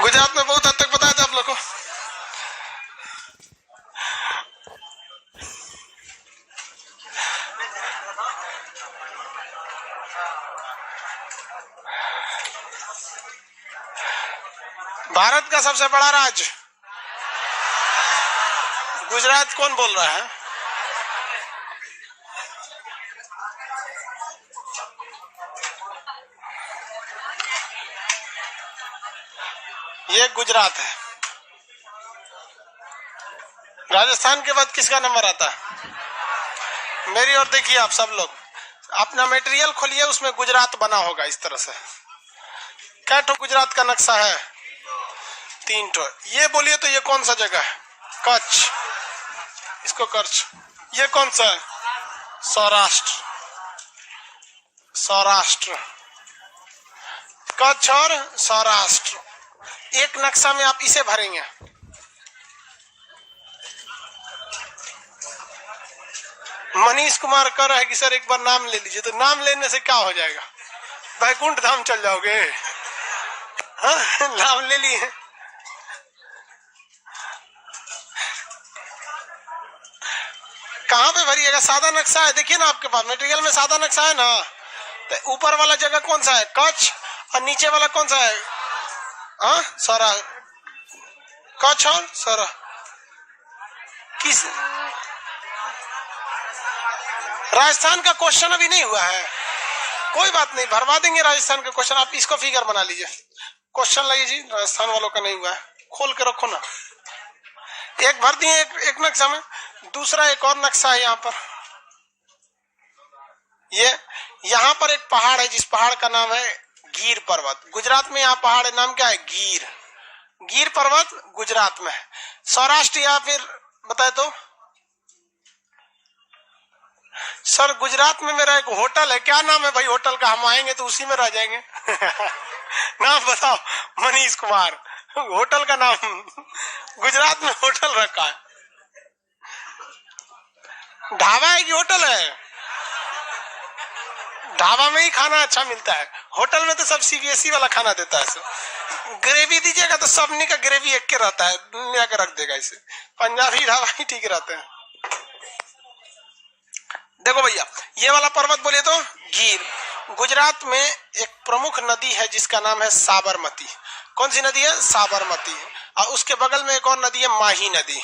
गुजरात में बहुत हद तक पता है आप लोग को। भारत का सबसे बड़ा राज्य गुजरात कौन बोल रहा है? ये गुजरात है। राजस्थान के बाद किसका नंबर आता है? मेरी ओर देखिए आप सब लोग, अपना मटेरियल खोलिए, उसमें गुजरात बना होगा इस तरह से। क्या ठो गुजरात का नक्शा है? 3 ठो। ये बोलिए तो ये कौन सा जगह है? कच्छ, इसको कच्छ। ये कौन सा है? सौराष्ट्र। सौराष्ट्र, कच्छ और सौराष्ट्र एक नक्शा में आप इसे भरेंगे। मनीष कुमार कह रहा है कि सर एक बार नाम ले लीजिए। तो नाम लेने से क्या हो जाएगा? वैकुंठ धाम चल जाओगे? हाँ, नाम ले लिए। कहाँ पे भरिएगा? सादा नक्शा है, देखिए ना आपके पास मटेरियल में सादा नक्शा है ना। तो ऊपर वाला जगह कौन सा है? कच्छ। और नीचे वाला कौन सा है? हाँ, सौरा। कच्छ और सौरा। किस राजस्थान का क्वेश्चन अभी नहीं हुआ है? कोई बात नहीं, भरवा देंगे राजस्थान का क्वेश्चन। आप इसको फिगर बना लीजिए। क्वेश्चन लाइए जी, राजस्थान वालों का नहीं हुआ है, खोल के रखो ना। एक भर दिए एक नक्शा में, दूसरा एक और नक्शा है यहाँ पर। ये यहाँ पर एक पहाड़ है जिस पहाड़ का नाम है गिर पर्वत। गुजरात में यहाँ पहाड़ है, नाम क्या है? गिर। गिर पर्वत गुजरात में है। सौराष्ट्र या फिर बताए तो सर गुजरात में मेरा एक होटल है। क्या नाम है भाई होटल का? हम आएंगे तो उसी में रह जाएंगे। नाम बताओ मनीष कुमार। होटल का नाम गुजरात में होटल रखा है। ढाबा है कि होटल है? ढाबा में ही खाना अच्छा मिलता है, होटल में तो सब सीबीएसई वाला खाना देता है। सब ग्रेवी दीजिएगा तो सबने का ग्रेवी एक के रहता है, दुनिया के रख देगा इसे। पंजाबी ढाबा ही ठीक रहते हैं। देखो भैया, ये वाला पर्वत बोले तो गिर। गुजरात में एक प्रमुख नदी है जिसका नाम है साबरमती। कौन सी नदी है? साबरमती। और उसके बगल में एक और नदी है माही नदी।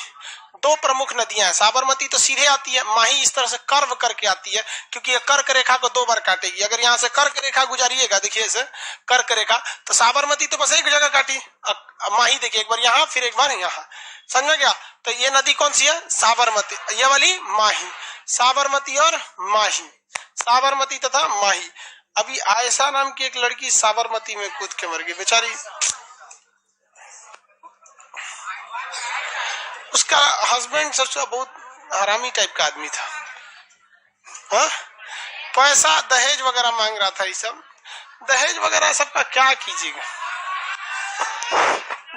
2 प्रमुख नदियां हैं। साबरमती तो सीधे आती है, माही इस तरह से कर्व करके आती है, क्योंकि ये कर्क रेखा को 2 बार काटेगी। अगर यहाँ से कर्क रेखा गुजारिएगा, देखिए इसे कर्क रेखा, तो साबरमती तो बस एक जगह काटी। माही देखिए, एक बार यहाँ फिर एक बार यहाँ, समझ गया? तो ये नदी कौन सी है? साबरमती। ये वाली माही। साबरमती और माही, साबरमती तथा माही। अभी आयशा नाम की एक लड़की साबरमती में कूद के मर गई बेचारी। उसका हस्बैंड सबसे बहुत हरामी टाइप का आदमी था। हाँ? पैसा दहेज वगैरह मांग रहा था। ये सब दहेज वगैरह सबका क्या कीजिएगा।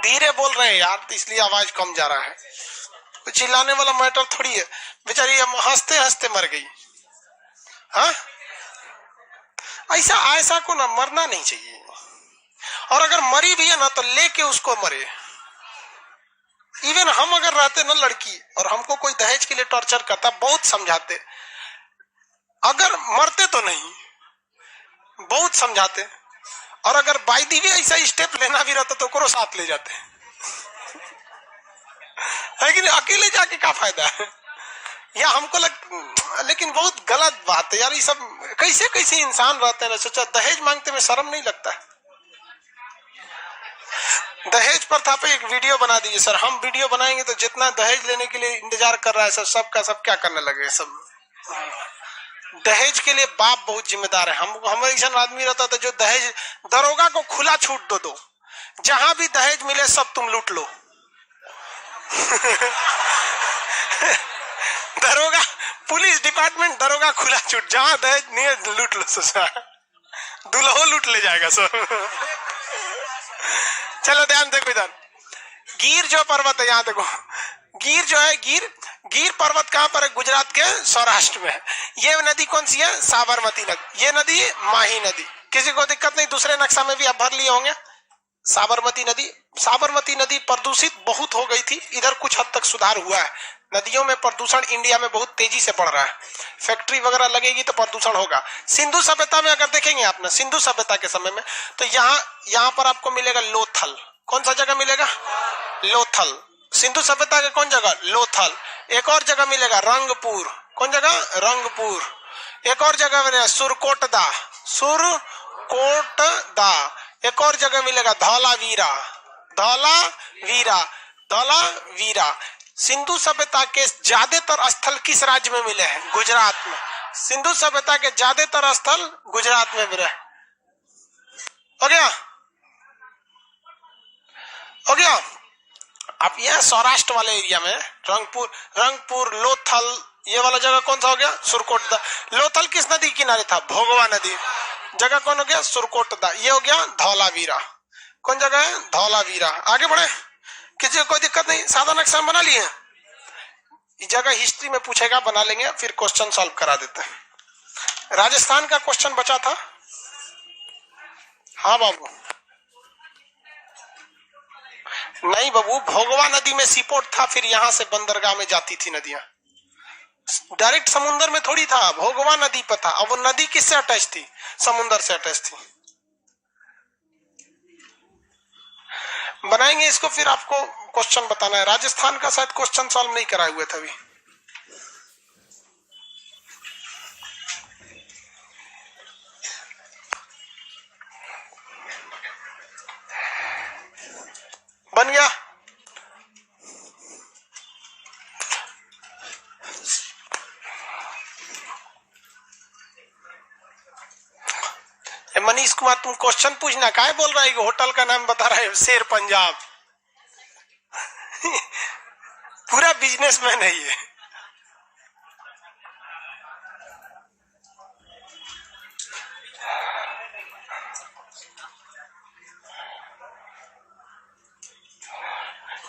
धीरे बोल रहे हैं यार, तो इसलिए आवाज कम जा रहा है। तो चिल्लाने वाला मैटर थोड़ी है। बेचारी हंसते हंसते मर गई। हाँ, ऐसा आयशा को ना मरना नहीं चाहिए। और अगर मरी भी है ना तो लेके उसको मरे। इवन हम अगर रहते ना लड़की और हमको कोई दहेज के लिए टॉर्चर करता, बहुत समझाते, अगर मरते तो नहीं, बहुत समझाते। और अगर बाई दी भी ऐसा स्टेप लेना भी रहता तो करो साथ ले जाते है कि नहीं? अकेले जाके क्या फायदा है? या हमको लेकिन बहुत गलत बात है यार। ये सब कैसे कैसे इंसान रहते हैं ना। सोचा दहेज मांगते में शर्म नहीं लगता है? दहेज प्रथा पे एक वीडियो बना दीजिए सर। हम वीडियो बनाएंगे तो जितना दहेज लेने के लिए इंतजार कर रहा है सबका सब क्या करने लगे। सब दहेज के लिए बाप बहुत जिम्मेदार है। हम ऐसा आदमी रहता था जो दहेज, दरोगा को खुला छूट दो, जहां भी दहेज मिले सब तुम लूट लो। दरोगा, पुलिस डिपार्टमेंट दरोगा खुला छूट, जहां दहेज नहीं लूट लो। दुल्हो लूट ले जाएगा सर। चलो ध्यान देखो इधर, गिर जो पर्वत है, यहाँ देखो गिर जो है, गिर पर्वत कहाँ पर है? गुजरात के सौराष्ट्र में है। ये नदी कौन सी है? साबरमती नदी। ये नदी माही नदी। किसी को दिक्कत नहीं, दूसरे नक्शा में भी आप भर लिए होंगे। साबरमती नदी प्रदूषित बहुत हो गई थी, इधर कुछ हद तक सुधार हुआ है। नदियों में प्रदूषण इंडिया में बहुत तेजी से बढ़ रहा है, फैक्ट्री वगैरह लगेगी तो प्रदूषण होगा। सिंधु सभ्यता में अगर देखेंगे आपने, सिंधु सभ्यता के समय में, तो यहाँ पर आपको मिलेगा लोथल। कौन सा जगह मिलेगा? लोथल। सिंधु सभ्यता के कौन जगह? लोथल। एक और जगह मिलेगा रंगपुर। कौन जगह? रंगपुर। एक और जगह मिलेगा सुरकोटदा। सुरकोटदा। एक और जगह मिलेगा धौलावीरा। धौलावीरा। धौलावीरा। सिंधु सभ्यता के ज्यादातर स्थल किस राज्य में मिले हैं? गुजरात में। सिंधु सभ्यता के ज्यादातर स्थल गुजरात में मिले। हो गया? हो गया? अब यह सौराष्ट्र वाले एरिया में रंगपुर, लोथल, ये वाला जगह कौन सा हो गया? सुरकोटदा। लोथल किस नदी किनारे था? भोगवा नदी। जगह कौन हो गया? सुरकोटदा। ये हो गया धौलावीरा। कौन जगह है? धौलावीरा। आगे बढ़े, किसी को कोई दिक्कत नहीं, सादा नक्शा बना लिए। इस जगह हिस्ट्री में पूछेगा, बना लेंगे, फिर क्वेश्चन सॉल्व करा देते हैं। राजस्थान का क्वेश्चन बचा था। हाँ बाबू, नहीं बाबू, भोगवा नदी में सीपोर्ट था, फिर यहां से बंदरगाह में जाती थी नदियां, डायरेक्ट समुद्र में थोड़ी था। भोगवा नदी पर था। अब वो नदी किससे अटैच थी? समुद्र से अटैच थी। बनाएंगे इसको, फिर आपको क्वेश्चन बताना है। राजस्थान का शायद क्वेश्चन सॉल्व नहीं कराए हुए थे अभी। बन गया? मनीष कुमार, तुम क्वेश्चन पूछना, काहे बोल रहा है कि होटल का नाम बता रहा है शेर पंजाब? पूरा बिजनेसमैन है ये।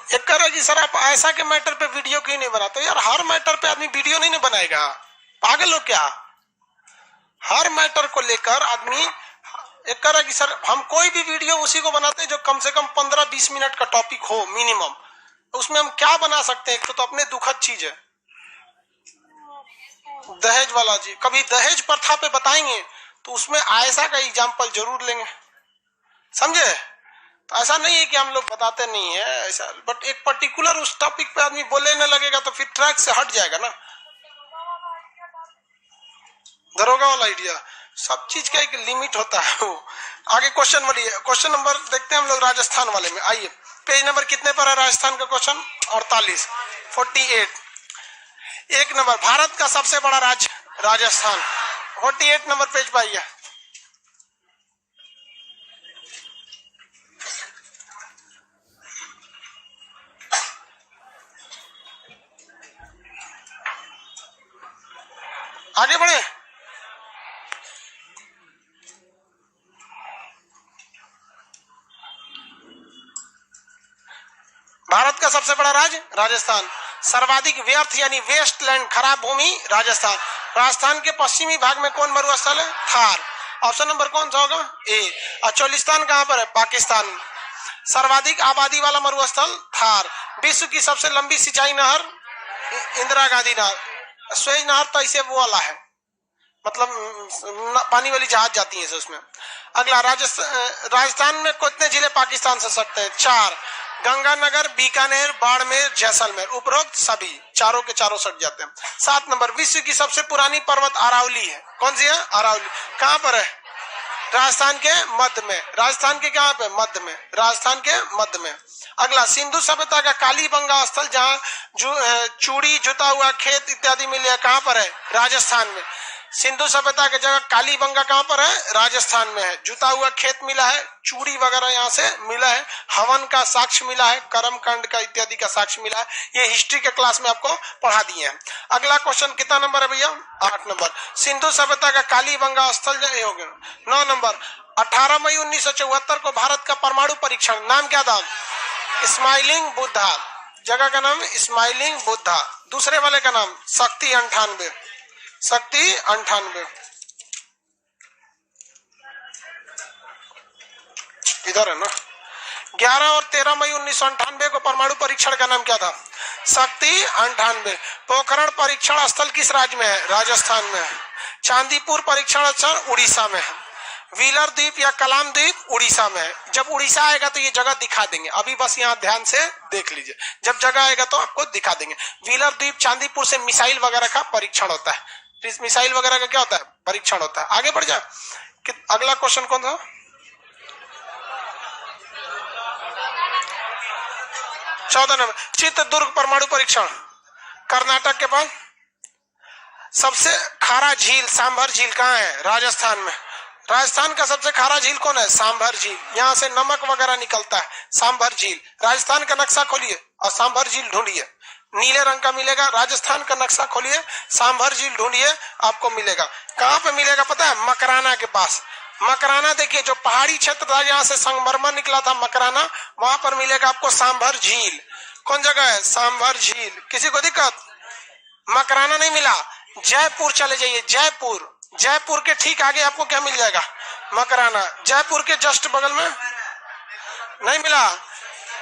एक कह रहा है कि सर आप ऐसा के मैटर पे वीडियो क्यों नहीं बनाते? यार हर मैटर पे आदमी वीडियो नहीं बनाएगा, पागल हो क्या? हर मैटर को लेकर आदमी एक कह रहा है कि सर हम कोई भी वीडियो उसी को बनाते हैं जो कम से कम 15-20 मिनट का टॉपिक हो मिनिमम। उसमें हम क्या बना सकते हैं? तो अपने दुखद चीज है दहेज वाला जी। कभी दहेज प्रथा पे बताएंगे तो उसमें आयशा का एग्जाम्पल जरूर लेंगे, समझे? तो ऐसा नहीं है कि हम लोग बताते नहीं है ऐसा, बट एक पर्टिकुलर उस टॉपिक पे आदमी बोले न लगेगा तो फिर ट्रैक से हट जाएगा ना। दरोगा वाला आइडिया, सब चीज का एक लिमिट होता है वो। आगे क्वेश्चन बोलिए, क्वेश्चन नंबर देखते हैं हम लोग राजस्थान वाले में। आइए, पेज नंबर कितने पर है राजस्थान का क्वेश्चन? 48। एक नंबर, भारत का सबसे बड़ा राज्य राजस्थान। 48 नंबर पेज पर आइए। आगे बढ़े। भारत का सबसे बड़ा राज्य राजस्थान। सर्वाधिक व्यर्थ यानी वेस्टलैंड, खराब भूमि राजस्थान। राजस्थान के पश्चिमी भाग में कौन मरुस्थल है? थार। ऑप्शन नंबर कौन सा होगा? ए। और चोलिस्तान कहां पर है? पाकिस्तान। सर्वाधिक आबादी वाला मरुस्थल थार। विश्व की सबसे लंबी सिंचाई नहर इंदिरा गांधी नहर। स्वेज नहर तो इसे वो वाला है, मतलब पानी वाली जहाज जाती है उसमें। अगला, राजस्थान में कितने जिले पाकिस्तान से सटते हैं? 4। गंगानगर, बीकानेर, बाड़मेर, जैसलमेर। उपरोक्त सभी चारों के चारों सट जाते हैं। 7 नंबर, विश्व की सबसे पुरानी पर्वत अरावली है। कौन सी है? अरावली। कहां पर है? राजस्थान के मध्य में। राजस्थान के कहां पे? मध्य में। राजस्थान के मध्य में। अगला, सिंधु सभ्यता का कालीबंगा स्थल जहां चूड़ी, जुता हुआ खेत इत्यादि मिले, कहां पर है? राजस्थान में। सिंधु सभ्यता की जगह कालीबंगा कहां पर है? राजस्थान में है। जुता हुआ खेत मिला है, चूड़ी वगैरह यहाँ से मिला है, हवन का साक्ष्य मिला है, कर्मकांड का इत्यादि का साक्ष्य मिला है। ये हिस्ट्री के क्लास में आपको पढ़ा दिए हैं। अगला क्वेश्चन कितना नंबर है भैया? 8 नंबर। सिंधु सभ्यता का कालीबंगा स्थल हो गया। 9 नंबर, 18 मई 1974 को भारत का परमाणु परीक्षण, नाम क्या था? स्माइलिंग बुद्धा। जगह का नाम स्माइलिंग बुद्धा। दूसरे वाले का नाम शक्ति 98। शक्ति 98 इधर है ना। 11 और 13 मई 1998 को परमाणु परीक्षण का नाम क्या था? शक्ति 98। पोखरण परीक्षण स्थल किस राज्य में है? राजस्थान में है। चांदीपुर परीक्षण स्थल उड़ीसा में है। व्हीलर द्वीप या कलाम द्वीप उड़ीसा में है। जब उड़ीसा आएगा तो ये जगह दिखा देंगे, अभी बस यहाँ ध्यान से देख लीजिए, जब जगह आएगा तो आपको दिखा देंगे। व्हीलर द्वीप चांदीपुर से मिसाइल वगैरह का परीक्षण होता है। इस मिसाइल वगैरह का क्या होता है? परीक्षण होता है। आगे बढ़ जाए, अगला क्वेश्चन कौन था? चौदह नंबर, चित्रदुर्ग परमाणु परीक्षण कर्नाटक के पास। सबसे खारा झील सांभर झील कहाँ है? राजस्थान में। राजस्थान का सबसे खारा झील कौन है? सांभर झील। यहाँ से नमक वगैरह निकलता है, सांभर झील। राजस्थान का नक्शा खोलिए और सांभर झील ढूंढिए, नीले रंग का मिलेगा। राजस्थान का नक्शा खोलिए, सांभर झील ढूंढिए, आपको मिलेगा। कहाँ पे मिलेगा पता है? मकराना के पास। मकराना देखिए, जो पहाड़ी क्षेत्र था जहाँ से संगमरमर निकला था मकराना, वहां पर मिलेगा आपको सांभर झील। कौन जगह है? सांभर झील। किसी को दिक्कत? मकराना नहीं मिला, जयपुर चले जाइए। जयपुर, जयपुर के ठीक आगे आपको क्या मिल जाएगा? मकराना। जयपुर के जस्ट बगल में नहीं मिला।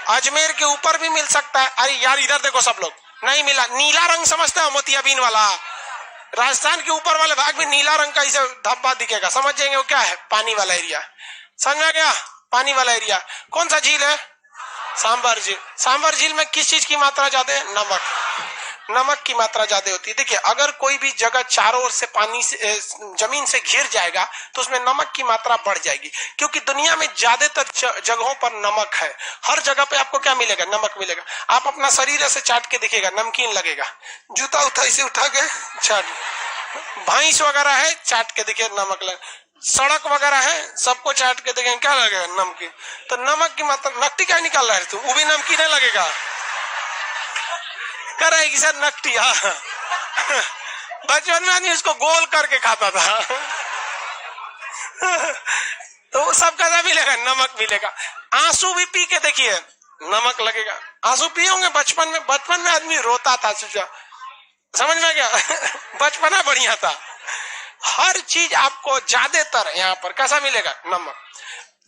अजमेर के ऊपर भी मिल सकता है। अरे यार इधर देखो सब लोग, नहीं मिला। नीला रंग समझते हो? मोतियाबिंद वाला। राजस्थान के ऊपर वाले भाग में नीला रंग का इसे धब्बा दिखेगा, समझ जाएंगे वो क्या है? पानी वाला एरिया। समझ में गया? पानी वाला एरिया। कौन सा झील है? सांभर झील। सांभर झील में किस चीज की मात्रा ज्यादा है? नमक। नमक की मात्रा ज्यादा होती है। देखिए, अगर कोई भी जगह चारों ओर से पानी से जमीन से घिर जाएगा तो उसमें नमक की मात्रा बढ़ जाएगी, क्योंकि दुनिया में ज्यादातर जगहों पर नमक है। हर जगह पे आपको क्या मिलेगा? नमक मिलेगा। आप अपना शरीर ऐसे चाट के देखिएगा, नमकीन लगेगा। जूता उठा इसे उठा के चाट, भैंस वगैरह है चाट के देखिए नमक लगे, सड़क वगैरह है सबको चाट के देखें क्या लगेगा? नमकीन। तो नमक की मात्रा, नकटी क्या निकाल रहा है तू? वो भी नमकीन लगेगा। करेगी सर नकटी। बचपन में आदमी उसको गोल करके खाता था। तो वो सब का मिलेगा? नमक मिलेगा। आंसू भी पी के देखिए, नमक लगेगा। आंसू पिए होंगे बचपन में। बचपन में आदमी रोता था, समझ में गया? बचपना बढ़िया था। हर चीज आपको ज्यादातर यहाँ पर कैसा मिलेगा? नमक।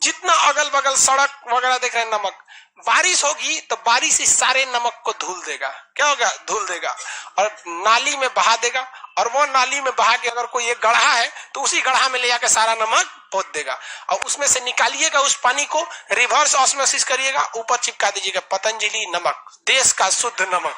जितना अगल बगल सड़क वगैरह देख रहे हैं, नमक। बारिश होगी तो बारिश इस सारे नमक को धुल देगा। क्या होगा? धुल देगा और नाली में बहा देगा। और वो नाली में बहा के अगर कोई एक गड्ढा है तो उसी गड्ढा में ले जाकर सारा नमक पोत देगा। और उसमें से निकालिएगा उस पानी को, रिवर्स ऑस्मोसिस करिएगा, ऊपर चिपका दीजिएगा पतंजलि नमक, देश का शुद्ध नमक।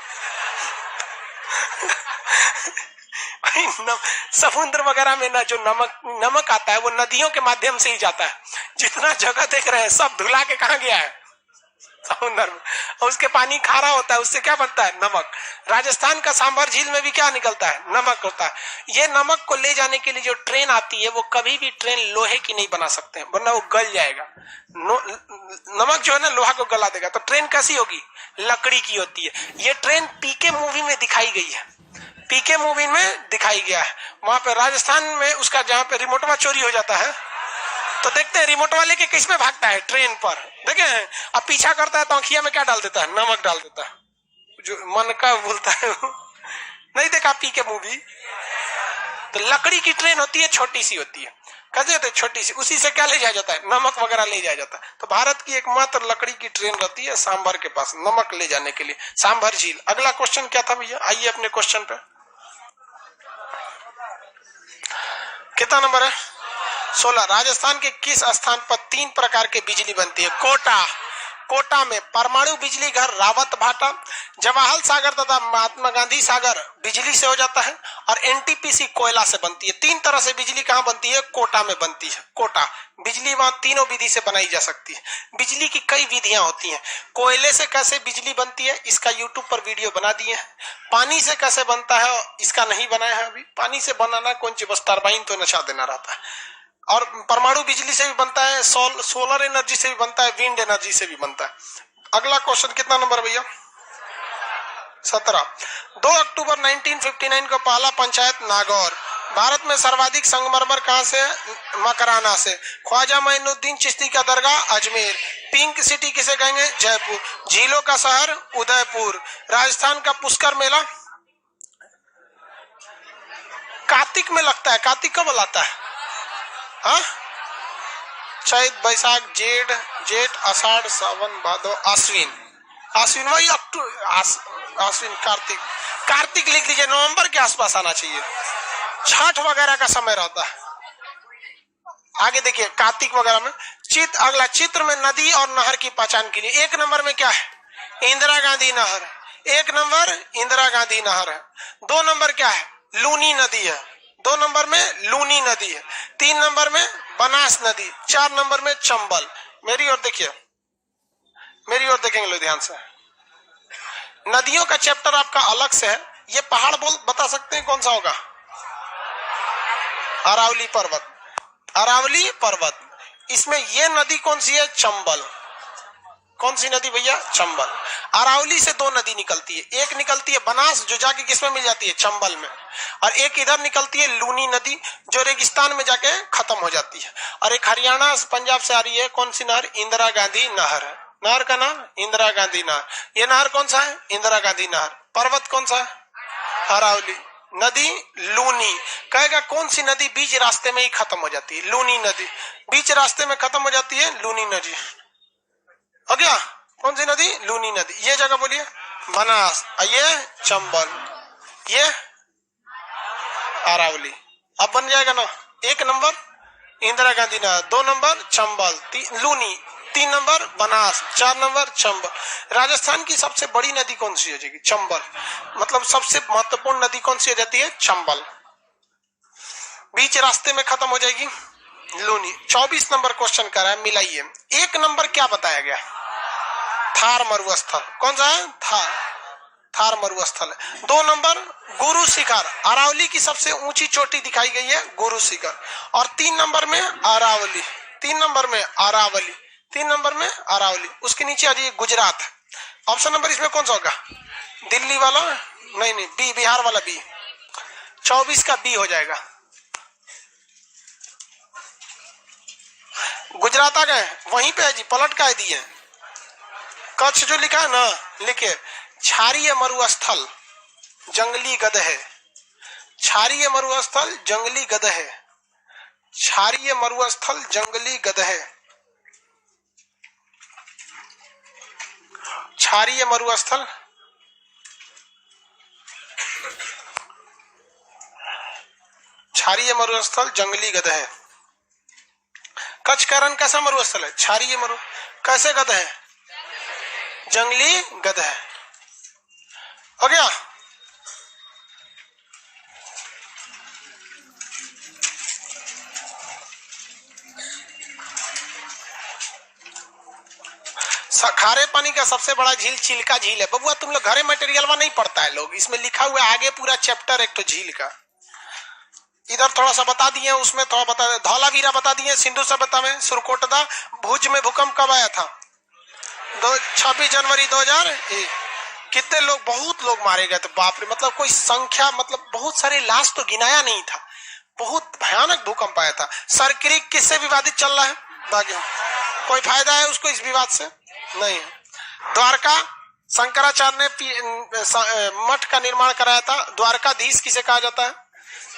समुद्र वगैरह में ना जो नमक आता है वो नदियों के माध्यम से ही जाता है। जितना जगह देख रहे हैं सब धुला के कहाँ गया है? समुद्र में। और उसके पानी खारा होता है, उससे क्या बनता है? नमक। राजस्थान का सांभर झील में भी क्या निकलता है? नमक होता है। ये नमक को ले जाने के लिए जो ट्रेन आती है वो कभी भी ट्रेन लोहे की नहीं बना सकते हैं, वरना वो गल जाएगा। नमक जो है ना लोहा को गला देगा। तो ट्रेन कैसी होगी? लकड़ी की होती है। ये ट्रेन पीके मूवी में दिखाई गई है, पीके मूवी में दिखाई गया है। वहां पे राजस्थान में उसका जहाँ पे रिमोटवा चोरी हो जाता है तो देखते हैं रिमोट वाले के किस में भागता है? ट्रेन पर। देखे हैं? अब पीछा करता है तो आँखिया में क्या डाल देता है? नमक डाल देता है। जो मन का बोलता है नहीं देखा पीके मूवी? तो लकड़ी की ट्रेन होती है, छोटी सी होती है। कैसे होते? छोटी सी। उसी से क्या ले जाया जाता है? नमक वगैरह ले जाया जाता है। तो भारत की एकमात्र लकड़ी की ट्रेन रहती है सांभर के पास, नमक ले जाने के लिए, सांभर झील। अगला क्वेश्चन क्या था भैया? आइए अपने क्वेश्चन पे। कितना नंबर है? 16। राजस्थान के किस स्थान पर 3 प्रकार के बिजली बनती है? कोटा। कोटा में परमाणु बिजली घर रावत भाटा, जवाहर सागर तथा महात्मा गांधी सागर बिजली से हो जाता है, और एनटीपीसी कोयला से बनती है। 3 तरह से बिजली कहाँ बनती है? कोटा में बनती है। कोटा बिजली वहां तीनों विधि से बनाई जा सकती है। बिजली की कई विधियां होती हैं। कोयले से कैसे बिजली बनती है इसका यूट्यूब पर वीडियो बना दिए हैं। पानी से कैसे बनता है इसका नहीं बनाया है अभी। पानी से बनाना कौन सी, बस टरबाइन तो नशा देना रहता है। और परमाणु बिजली से भी बनता है, सोलर एनर्जी से भी बनता है, विंड एनर्जी से भी बनता है। अगला क्वेश्चन कितना नंबर भैया? 17। 2 अक्टूबर 1959 को पहला पंचायत नागौर। भारत में सर्वाधिक संगमरमर कहां से? मकराना से। ख्वाजा मोइनुद्दीन चिश्ती का दरगाह अजमेर। पिंक सिटी किसे कहेंगे? जयपुर। झीलों का शहर उदयपुर। राजस्थान का पुष्कर मेला कार्तिक में लगता है। कार्तिक कब लाता है? हाँ, चैत बैसाख जेठ जेठ आषाढ़ सावन भादो आश्विन। आश्विन वही आश्विन कार्तिक। कार्तिक लिख लीजिए, नवंबर के आसपास आना चाहिए। छठ वगैरह का समय रहता है। आगे देखिए कार्तिक वगैरह में। अगला चित्र में नदी और नहर की पहचान के लिए 1 नंबर में क्या है? इंदिरा गांधी नहर। 1 नंबर इंदिरा गांधी नहर है। 2 नंबर क्या है? लूनी नदी है। 2 नंबर में लूनी नदी है। 3 नंबर में बनास नदी। 4 नंबर में चंबल। मेरी ओर देखिए, मेरी ओर देखेंगे लोग ध्यान से। नदियों का चैप्टर आपका अलग से है। ये पहाड़ बता सकते हैं कौन सा होगा? अरावली पर्वत। अरावली पर्वत। इसमें ये नदी कौन सी है? चंबल। कौन सी नदी भैया? चंबल। अरावली से 2 नदी निकलती है। एक निकलती है बनास, जो जाके किसमें मिल जाती है? चंबल में। और एक इधर निकलती है लूनी नदी, जो रेगिस्तान में जाके खत्म हो जाती है। और एक हरियाणा पंजाब से आ रही है। कौन सी नहर? इंदिरा गांधी नहर है। नहर का नाम इंदिरा गांधी नहर। ये नहर कौन सा है? इंदिरा गांधी नहर। पर्वत कौन सा है? अरावली। नदी लूनी। कहेगा कौन सी नदी बीच रास्ते में ही खत्म हो जाती है? लूनी नदी। बीच रास्ते में खत्म हो जाती है लूनी नदी। हो गया? कौन सी नदी? लूनी नदी। ये जगह बोलिए बनास, ये चंबल, ये अरावली। अब बन जाएगा ना। 1 नंबर इंदिरा गांधी नहर, 2 number Chambal, Luni, 3 number Banas, 4 number Chambal. Rajasthan की सबसे बड़ी नदी कौन सी हो जाएगी? चंबल। मतलब सबसे महत्वपूर्ण नदी कौन सी हो जाती है? चंबल। बीच रास्ते में खत्म हो जाएगी लूनी। 24 नंबर क्वेश्चन कर रहा है, मिलाइए। 1 नंबर क्या बताया गया? थार मरुस्थल। कौन सा है? थार मरुस्थल है। 2 नंबर गुरु शिखर। अरावली की सबसे ऊंची चोटी दिखाई गई है गुरु शिखर। और 3 नंबर में अरावली। 3 नंबर में अरावली। 3 नंबर में अरावली। उसके नीचे आ जाइए गुजरात। ऑप्शन नंबर इसमें कौन सा होगा? दिल्ली वाला? नहीं, बी, बिहार वाला बी। 24 का बी हो जाएगा। गुजरात आ गए, वहीं पे है जी, पलट का दिए। कच्छ जो लिखा है ना, लिखे क्षारीय मरुस्थल जंगली गदहे। क्षारीय मरुस्थल जंगली गदहे। क्षारीय मरुस्थल जंगली गदहे। क्षारीय मरुस्थल क्षारीय मरुस्थल जंगली गदहे। कच्छ का रण कैसा मरुस्थल है? क्षारीय मरु। कैसे गदहे? जंगली गदहे। हो गया? खारे पानी का सबसे बड़ा झील चिल्का झील है। बबुआ तुम लोग घरे मटेरियल नहीं पढ़ता है लोग। इसमें लिखा हुआ है आगे पूरा चैप्टर एक तो झील का। इधर थोड़ा सा बता दिए, उसमें थोड़ा बता दिए। धौलावीरा बता दिए, सिंधु सभ्यता में, सुरकोटदा। भुज में भूकंप कब आया था? 26 जनवरी 2001। कितने लोग? बहुत लोग मारे गए थे। बाप रे, मतलब कोई संख्या, मतलब बहुत सारे लाश तो गिनाया नहीं था। बहुत भयानक भूकंप आया था। सरक्रिक किससे विवादित चल रहा है? बाकी कोई फायदा है उसको इस विवाद से? नहीं। द्वारका, शंकराचार्य ने मठ का निर्माण कराया था। द्वारकाधीश किसे कहा जाता है?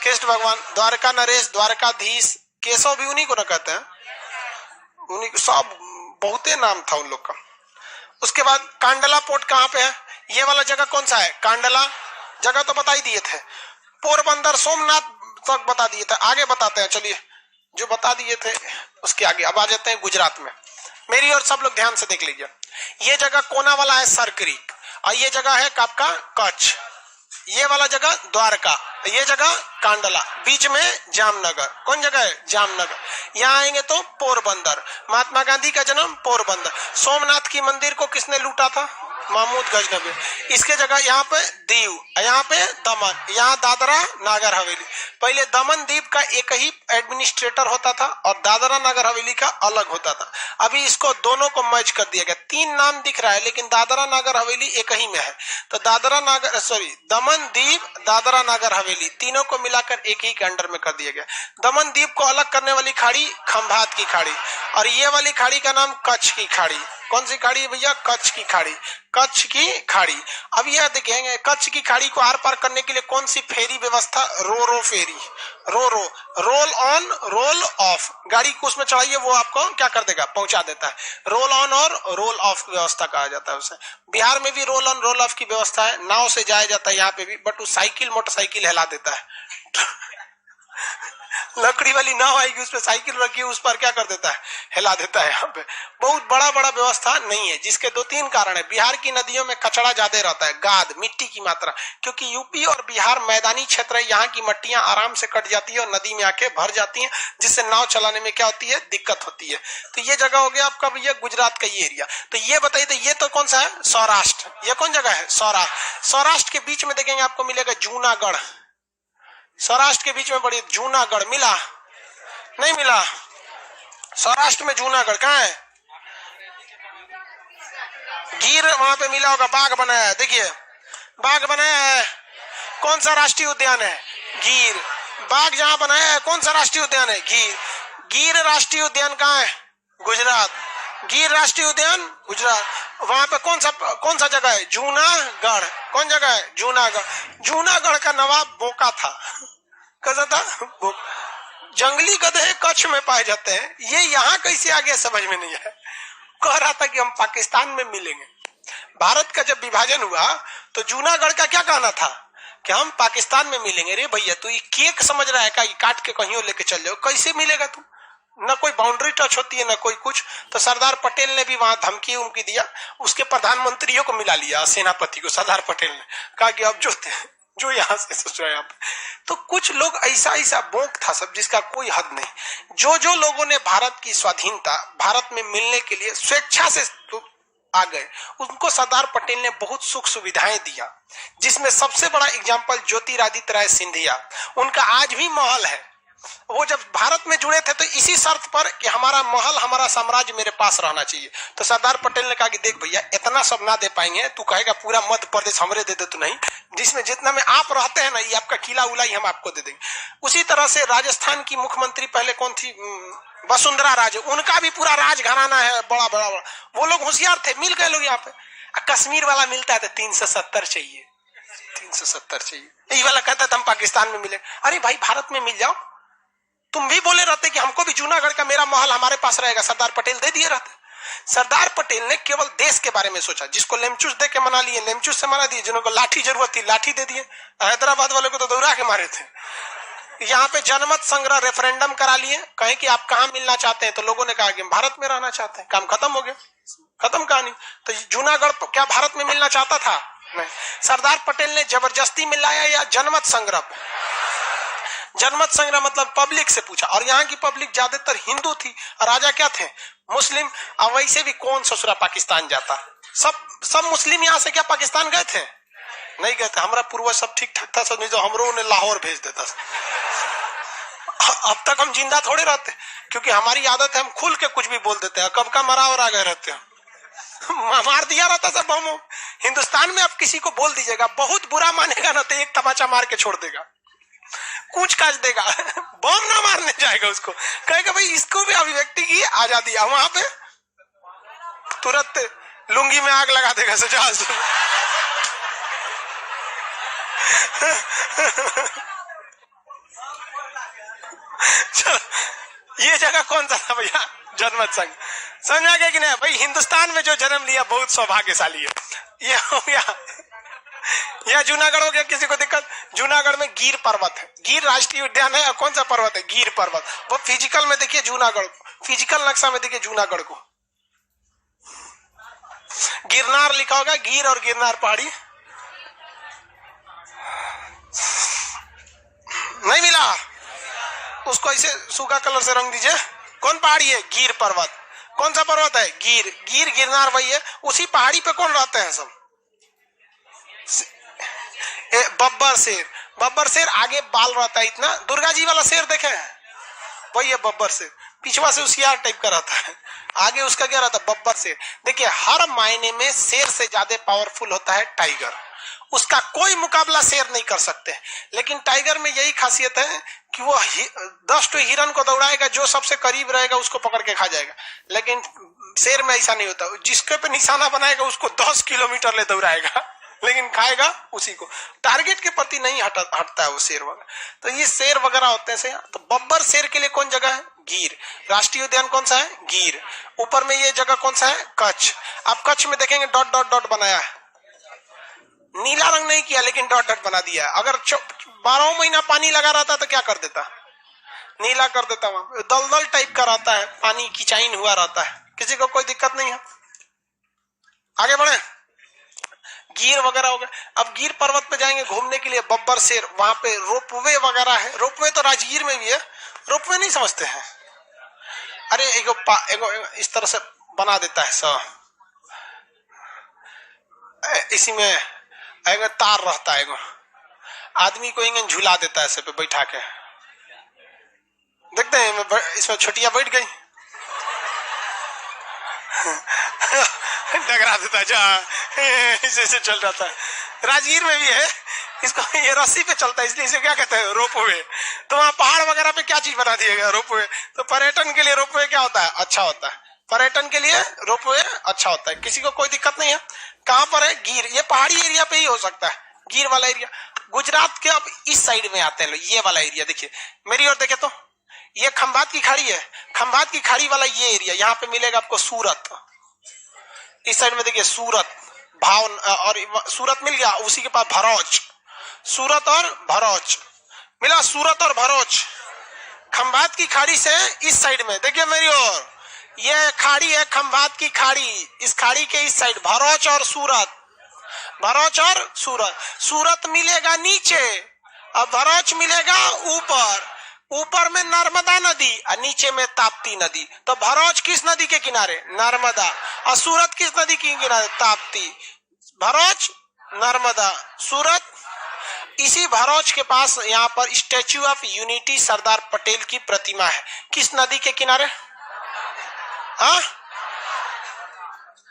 कृष्ण भगवान। द्वारका नरेश, द्वारकाधीश, केशव भी उन्हीं को न कहते हैं। उन्हीं को, सब बहुते नाम था उन लोग का। उसके बाद कांडला पोर्ट कहाँ पे है? ये वाला जगह कौन सा है? कांडला। जगह तो बता ही दिए थे। पोरबंदर, सोमनाथ तक बता दिए थे। आगे बताते हैं, चलिए जो बता दिए थे उसके आगे। अब आ जाते हैं गुजरात में। मेरी और सब लोग ध्यान से देख लीजिए। ये जगह कोना वाला है सरक्रिक, और ये जगह है आपका कच्छ। ये वाला जगह द्वारका, ये जगह कांडला, बीच में जामनगर। कौन जगह है? जामनगर। यहाँ आएंगे तो पोरबंदर। महात्मा गांधी का जन्म पोरबंदर। सोमनाथ की मंदिर को किसने लूटा था? महमूद गजनवी। इसके जगह यहाँ पे दीव, यहाँ पे दमन, यहाँ दादरा नागर हवेली। पहले दमन दीव का एक ही एडमिनिस्ट्रेटर होता था और दादरा नागर हवेली का अलग होता था। अभी इसको दोनों को मर्ज कर दिया गया। 3 नाम दिख रहा है लेकिन दादरा नागर हवेली एक ही में है। तो दमन दीव, दादरा नागर हवेली, तीनों को मिलाकर एक ही के अंडर में कर दिया गया। दमन दीव को अलग करने वाली खाड़ी खंभात की खाड़ी, और ये वाली खाड़ी का नाम कच्छ की खाड़ी। कौन सी खाड़ी है भैया? कच्छ की खाड़ी। कच्छ की खाड़ी। अब यह देखेंगे कच्छ की खाड़ी को आर पार करने के लिए कौन सी फेरी व्यवस्था, रो फेरी, रो रोल ऑन रोल ऑफ, गाड़ी को उसमें चढ़ाइए वो आपको क्या कर देगा, पहुंचा देता है। रोल ऑन और रोल ऑफ व्यवस्था कहा जाता है उसे। बिहार में भी रोल ऑन रोल ऑफ की व्यवस्था है, नाव से जाया जाता है यहाँ पे भी, बट वो साइकिल मोटरसाइकिल हिला देता है लकड़ी वाली नाव आएगी उसपे साइकिल रखी उस पर क्या कर देता है, हिला देता है। यहाँ पे बहुत बड़ा व्यवस्था नहीं है, जिसके 2-3 कारण है। बिहार की नदियों में कचरा ज्यादा रहता है, गाद मिट्टी की मात्रा, क्योंकि यूपी और बिहार मैदानी क्षेत्र है, यहाँ की मट्टियां आराम से कट जाती है और नदी में आके भर जाती है, जिससे नाव चलाने में क्या होती है, दिक्कत होती है। तो ये जगह हो गया आपका भैया गुजरात का ये एरिया। तो ये बताइए, तो ये तो कौन सा है, सौराष्ट्र। ये कौन जगह है, सौराष्ट्र। सौराष्ट्र के बीच में देखेंगे आपको मिलेगा जूनागढ़। सौराष्ट्र के बीच में बड़ी जूनागढ़ मिला, नहीं मिला। सौराष्ट्र में जूनागढ़ कहाँ है, गिर वहां पे मिला होगा, बाग बनाया है, देखिए बाग बनाया है। कौन सा राष्ट्रीय उद्यान है, गिर। बाग जहां बनाया है कौन सा राष्ट्रीय उद्यान है, गिर। गिर राष्ट्रीय उद्यान कहाँ है, गुजरात। गिर राष्ट्रीय उद्यान गुजरात। वहां पे कौन सा जगह है, जूनागढ़। कौन जगह है, जूनागढ़। जूनागढ़ का नवाब बोका था, कैसा था, जंगली गधे कच्छ में पाए जाते हैं। ये यहाँ कैसे आ गया समझ में नहीं है। कह रहा था कि हम पाकिस्तान में मिलेंगे। भारत का जब विभाजन हुआ तो जूनागढ़ का क्या कहना था कि हम पाकिस्तान में मिलेंगे। रे भैया तू ये केक समझ रहा है का, ये काट के कहीं लेके चल जाओ, कैसे मिलेगा तू, न कोई बाउंड्री टच होती है न कोई कुछ। तो सरदार पटेल ने भी वहां धमकी उमकी दिया, उसके प्रधानमंत्रियों को मिला लिया, सेनापति को सरदार पटेल ने कहा कि अब जो यहाँ से सोच रहे आप। तो कुछ लोग ऐसा बोक था सब जिसका कोई हद नहीं। जो लोगों ने भारत की स्वाधीनता भारत में मिलने के लिए स्वेच्छा से आ गए, उनको सरदार पटेल ने बहुत सुख सुविधाएं दिया, जिसमें सबसे बड़ा एग्जाम्पल ज्योतिरादित्य राय सिंधिया। उनका आज भी महल है। वो जब भारत में जुड़े थे तो इसी शर्त पर कि हमारा महल हमारा साम्राज्य मेरे पास रहना चाहिए। तो सरदार पटेल ने कहा कि देख भैया इतना सब ना दे पाएंगे, तू कहेगा पूरा मध्य प्रदेश हमरे दे दे, तो नहीं, जिसमें जितना में आप रहते हैं ना, ये आपका किला उला ही हम आपको दे देंगे। उसी तरह से राजस्थान की मुख्यमंत्री पहले कौन थी, वसुंधरा राजे, उनका भी पूरा राजघराना है बड़ा। वो लोग होशियार थे, मिल गए लोग यहाँ पे। कश्मीर वाला मिलता है तो 370 चाहिए, 370 चाहिए। यही वाला कहता था हम पाकिस्तान में मिले। अरे भाई भारत में मिल जाओ, तुम भी बोले रहते कि हमको भी जूनागढ़ का मेरा महल हमारे पास रहेगा, सरदार पटेल दे दिए रहते। सरदार पटेल ने केवल देश के बारे में सोचा। जिसको लेमचूस दे के मना लिए, लेमचूस से मना दिए। जिनको लाठी जरूरत थी लाठी दे दिए। हैदराबाद वाले को तो दौड़ा के मारे थे। यहाँ पे जनमत संग्रह रेफरेंडम करा लिए, कहें कि आप कहाँ मिलना चाहते हैं, तो लोगों ने कहा कि भारत में रहना चाहते हैं। काम खत्म हो गया, खत्म कहानी। तो जूनागढ़ क्या भारत में मिलना चाहता था, नहीं। सरदार पटेल ने जबरदस्ती मिलाया या जनमत संग्रह। जनमत संग्रह मतलब पब्लिक से पूछा, और यहाँ की पब्लिक ज्यादातर हिंदू थी, राजा क्या थे, मुस्लिम। और वैसे भी कौन ससुरा पाकिस्तान जाता, सब मुस्लिम यहाँ से क्या पाकिस्तान गए थे, नहीं गए थे। हमारा पूर्वज सब ठीक ठाक था, सब नहीं तो हमरो उन्हें लाहौर भेज देता। अब तक हम जिंदा थोड़े रहते, क्योंकि हमारी आदत है हम खुल के कुछ भी बोल देते हैं। कब का मरा और आ गए रहते हैं, मार दिया रहता सब बम। हिंदुस्तान में आप किसी को बोल दीजिएगा, बहुत बुरा मानेगा ना तो एक तमाचा मार के छोड़ देगा, कूच काच देगा, बम ना मारने जाएगा उसको, कहेगा भाई इसको भी अभिव्यक्ति की आजादी है। वहां पे तुरंत लुंगी में आग लगा देगा सजा। ये जगह कौन सा था भैया, जनमत संघ। समझ गए कि नहीं भाई, हिंदुस्तान में जो जन्म लिया बहुत सौभाग्यशाली है। ये हो गया, यह जूनागढ़ हो गया। किसी को दिक्कत, जूनागढ़ में गिर पर्वत है, गिर राष्ट्रीय उद्यान है। कौन सा पर्वत है, गिर पर्वत। वो फिजिकल में देखिए जूनागढ़, फिजिकल नक्शा में देखिए जूनागढ़ को। गिरनार लिखा होगा, गिर और गिरनार पहाड़ी नहीं मिला, उसको ऐसे सूखा कलर से रंग दीजिए। कौन पहाड़ी है, गिर पर्वत। कौन सा पर्वत है, गिर। गिरनार वही है। उसी पहाड़ी पे कौन रहते हैं सब, बब्बर शेर। बब्बर शेर आगे बाल रहता है इतना, दुर्गा जी वाला शेर देखे हैं, वही है बब्बर शेर। पिछवा से उसियार टाइप का रहता है, आगे उसका क्या रहता है, बब्बर शेर। देखिए हर मायने में शेर से ज्यादा पावरफुल होता है टाइगर। उसका कोई मुकाबला शेर नहीं कर सकते। लेकिन टाइगर में यही खासियत है कि वो 10 हिरन को दौड़ाएगा, जो सबसे करीब रहेगा उसको पकड़ के खा जाएगा। लेकिन शेर में ऐसा नहीं होता, जिसके पे निशाना बनाएगा उसको 10 किलोमीटर ले दौड़ाएगा, लेकिन खाएगा उसी को। टारगेट के प्रति नहीं हटता है वो शेर वगैरह। तो ये शेर वगैरह होते हैं। तो बब्बर शेर के लिए कौन जगह है? गिर। राष्ट्रीय उद्यान कौन सा है? गिर। ऊपर में ये जगह कौन सा है? कच्छ। आप कच्छ में देखेंगे डॉट डॉट डॉट बनाया है, नीला रंग नहीं किया लेकिन डॉट डॉट बना दिया। अगर 12 महीना पानी लगा रहता तो क्या कर देता? नीला कर देता। वहां दलदल टाइप का रहता है, पानी खिंचाइन हुआ रहता है, किसी को कोई दिक्कत नहीं है। आगे बढ़े। गिर वगैरह हो गए। अब गिर पर्वत पे जाएंगे घूमने के लिए, बब्बर शेर, वहां पे रोपवे वगैरह है। रोपवे तो राजगीर में भी है। रोपवे नहीं समझते हैं? अरे एगो इस तरह से बना देता है सब, इसी में एगो तार रहता है, एगो आदमी को इंगन झूला देता है ऐसे पे बैठा के। देखते हैं इसमें छोटिया बैठ गई डगरा देता है, ऐसे चल रहा था। राजगीर में भी है, इसको ये रस्सी पे चलता है, इसलिए इसे क्या कहते हैं? रोपवे। तो वहाँ पहाड़ वगैरह पे क्या चीज बना दिया गया? रोपवे। तो पर्यटन के लिए रोपवे क्या होता है? अच्छा होता है। पर्यटन के लिए रोपवे अच्छा होता है, किसी को कोई दिक्कत नहीं है। कहाँ पर है? गिर। ये पहाड़ी एरिया पे ही हो सकता है, गिर वाला एरिया। गुजरात के अब इस साइड में आते हैं, ये वाला एरिया देखिए, मेरी ओर देखे तो ये खंभात की खाड़ी है, खंभात की खाड़ी वाला ये एरिया, यहाँ पे मिलेगा आपको सूरत। इस साइड में देखिए सूरत, भाव और सूरत मिल गया, उसी के पास भरौच। सूरत और भरौच मिला, सूरत और भरौच। खंभात की खाड़ी से इस साइड में देखिए मेरी ओर, ये खाड़ी है खंभात की खाड़ी, इस खाड़ी के इस साइड भरौच और सूरत, भरौच और सूरत। सूरत मिलेगा नीचे और भरौच मिलेगा ऊपर। ऊपर में नर्मदा नदी और नीचे में ताप्ती नदी। तो भरौच किस नदी के किनारे? नर्मदा। और सूरत किस नदी के किनारे? ताप्ती। भरौच नर्मदा, सूरत। इसी भरौच के पास यहाँ पर statue of unity Sardar Patel की प्रतिमा है। किस नदी के किनारे? हाँ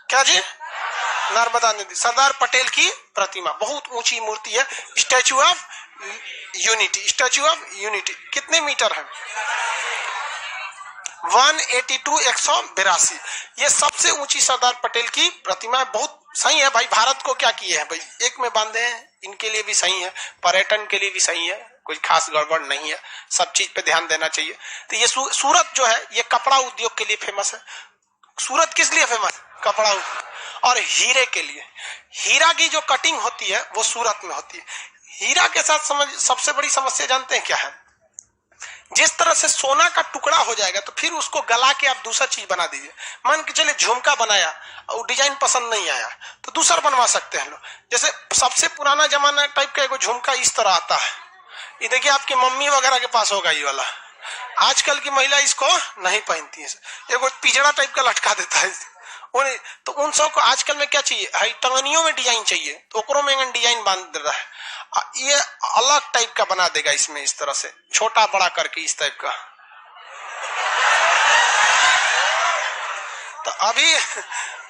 क्या जी? नर्मदा नदी। सरदार पटेल की प्रतिमा, बहुत ऊंची मूर्ति है, statue of unity. Statue of unity कितने मीटर है? 182, 182। ये सबसे ऊंची सरदार पटेल की प्रतिमा है। बहुत सही है भाई, भारत को क्या किए हैं भाई, एक में बांधे हैं, इनके लिए भी सही है, पर्यटन के लिए भी सही है, कोई खास गड़बड़ नहीं है, सब चीज पे ध्यान देना चाहिए। तो ये सूरत जो है ये कपड़ा उद्योग के लिए फेमस है। सूरत किस लिए फेमस? कपड़ा उद्योग और हीरे के लिए। हीरा की जो कटिंग होती है वो सूरत में होती है। हीरा के साथ सबसे बड़ी समस्या जानते हैं क्या है? जिस तरह से सोना का टुकड़ा हो जाएगा तो फिर उसको गला के आप दूसरा चीज बना दीजिए। मान के चले झुमका बनाया और डिजाइन पसंद नहीं आया तो दूसरा बनवा सकते हैं लोग। जैसे सबसे पुराना जमाना टाइप का एगो झुमका इस तरह आता है, ये देखिए आपकी मम्मी वगैरह के पास होगा ये वाला। आजकल की महिला इसको नहीं पहनती है, एगो पिजड़ा टाइप का लटका देता है। तो उन सब को आजकल में क्या चाहिए? हाई टंगनियों में डिजाइन चाहिए तो ओकरों में डिजाइन बांध दे रहा है। ये अलग टाइप का बना देगा इसमें, इस तरह से छोटा बड़ा करके इस टाइप का। तो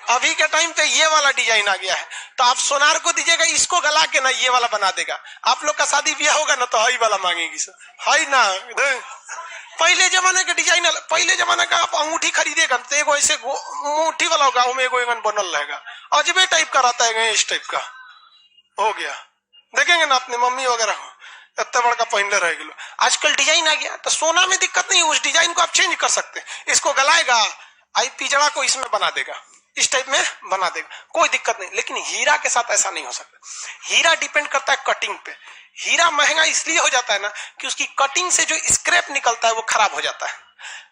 अभी के टाइम पे ये वाला डिजाइन आ गया है। तो आप सोनार को दीजिएगा, इसको गला के ना ये वाला बना देगा। आप लोग का शादी ब्याह होगा ना तो हाई वाला मांगेगी सर, हाई ना। पहले जमाने के डिजाइन, पहले जमाने का आप अंगूठी खरीदेगा तो एगो ऐसे अंगूठी वाला होगा, उसमें एगो बनल रहेगा, अजबे टाइप का रहता है, इस टाइप का हो गया। देखेंगे ना अपने मम्मी वगैरह इतना बड़ा पहनले रह गए। आजकल डिजाइन आ गया तो सोना में दिक्कत नहीं, उस डिजाइन को आप चेंज कर सकते हैं। इसको गलाएगा, आई पिजड़ा को इसमें बना देगा, इस टाइप में बना देगा, कोई दिक्कत नहीं। लेकिन हीरा के साथ ऐसा नहीं हो सकता। हीरा डिपेंड करता है कटिंग पे। हीरा महंगा इसलिए हो जाता है ना कि उसकी कटिंग से जो स्क्रैप निकलता है वो खराब हो जाता है,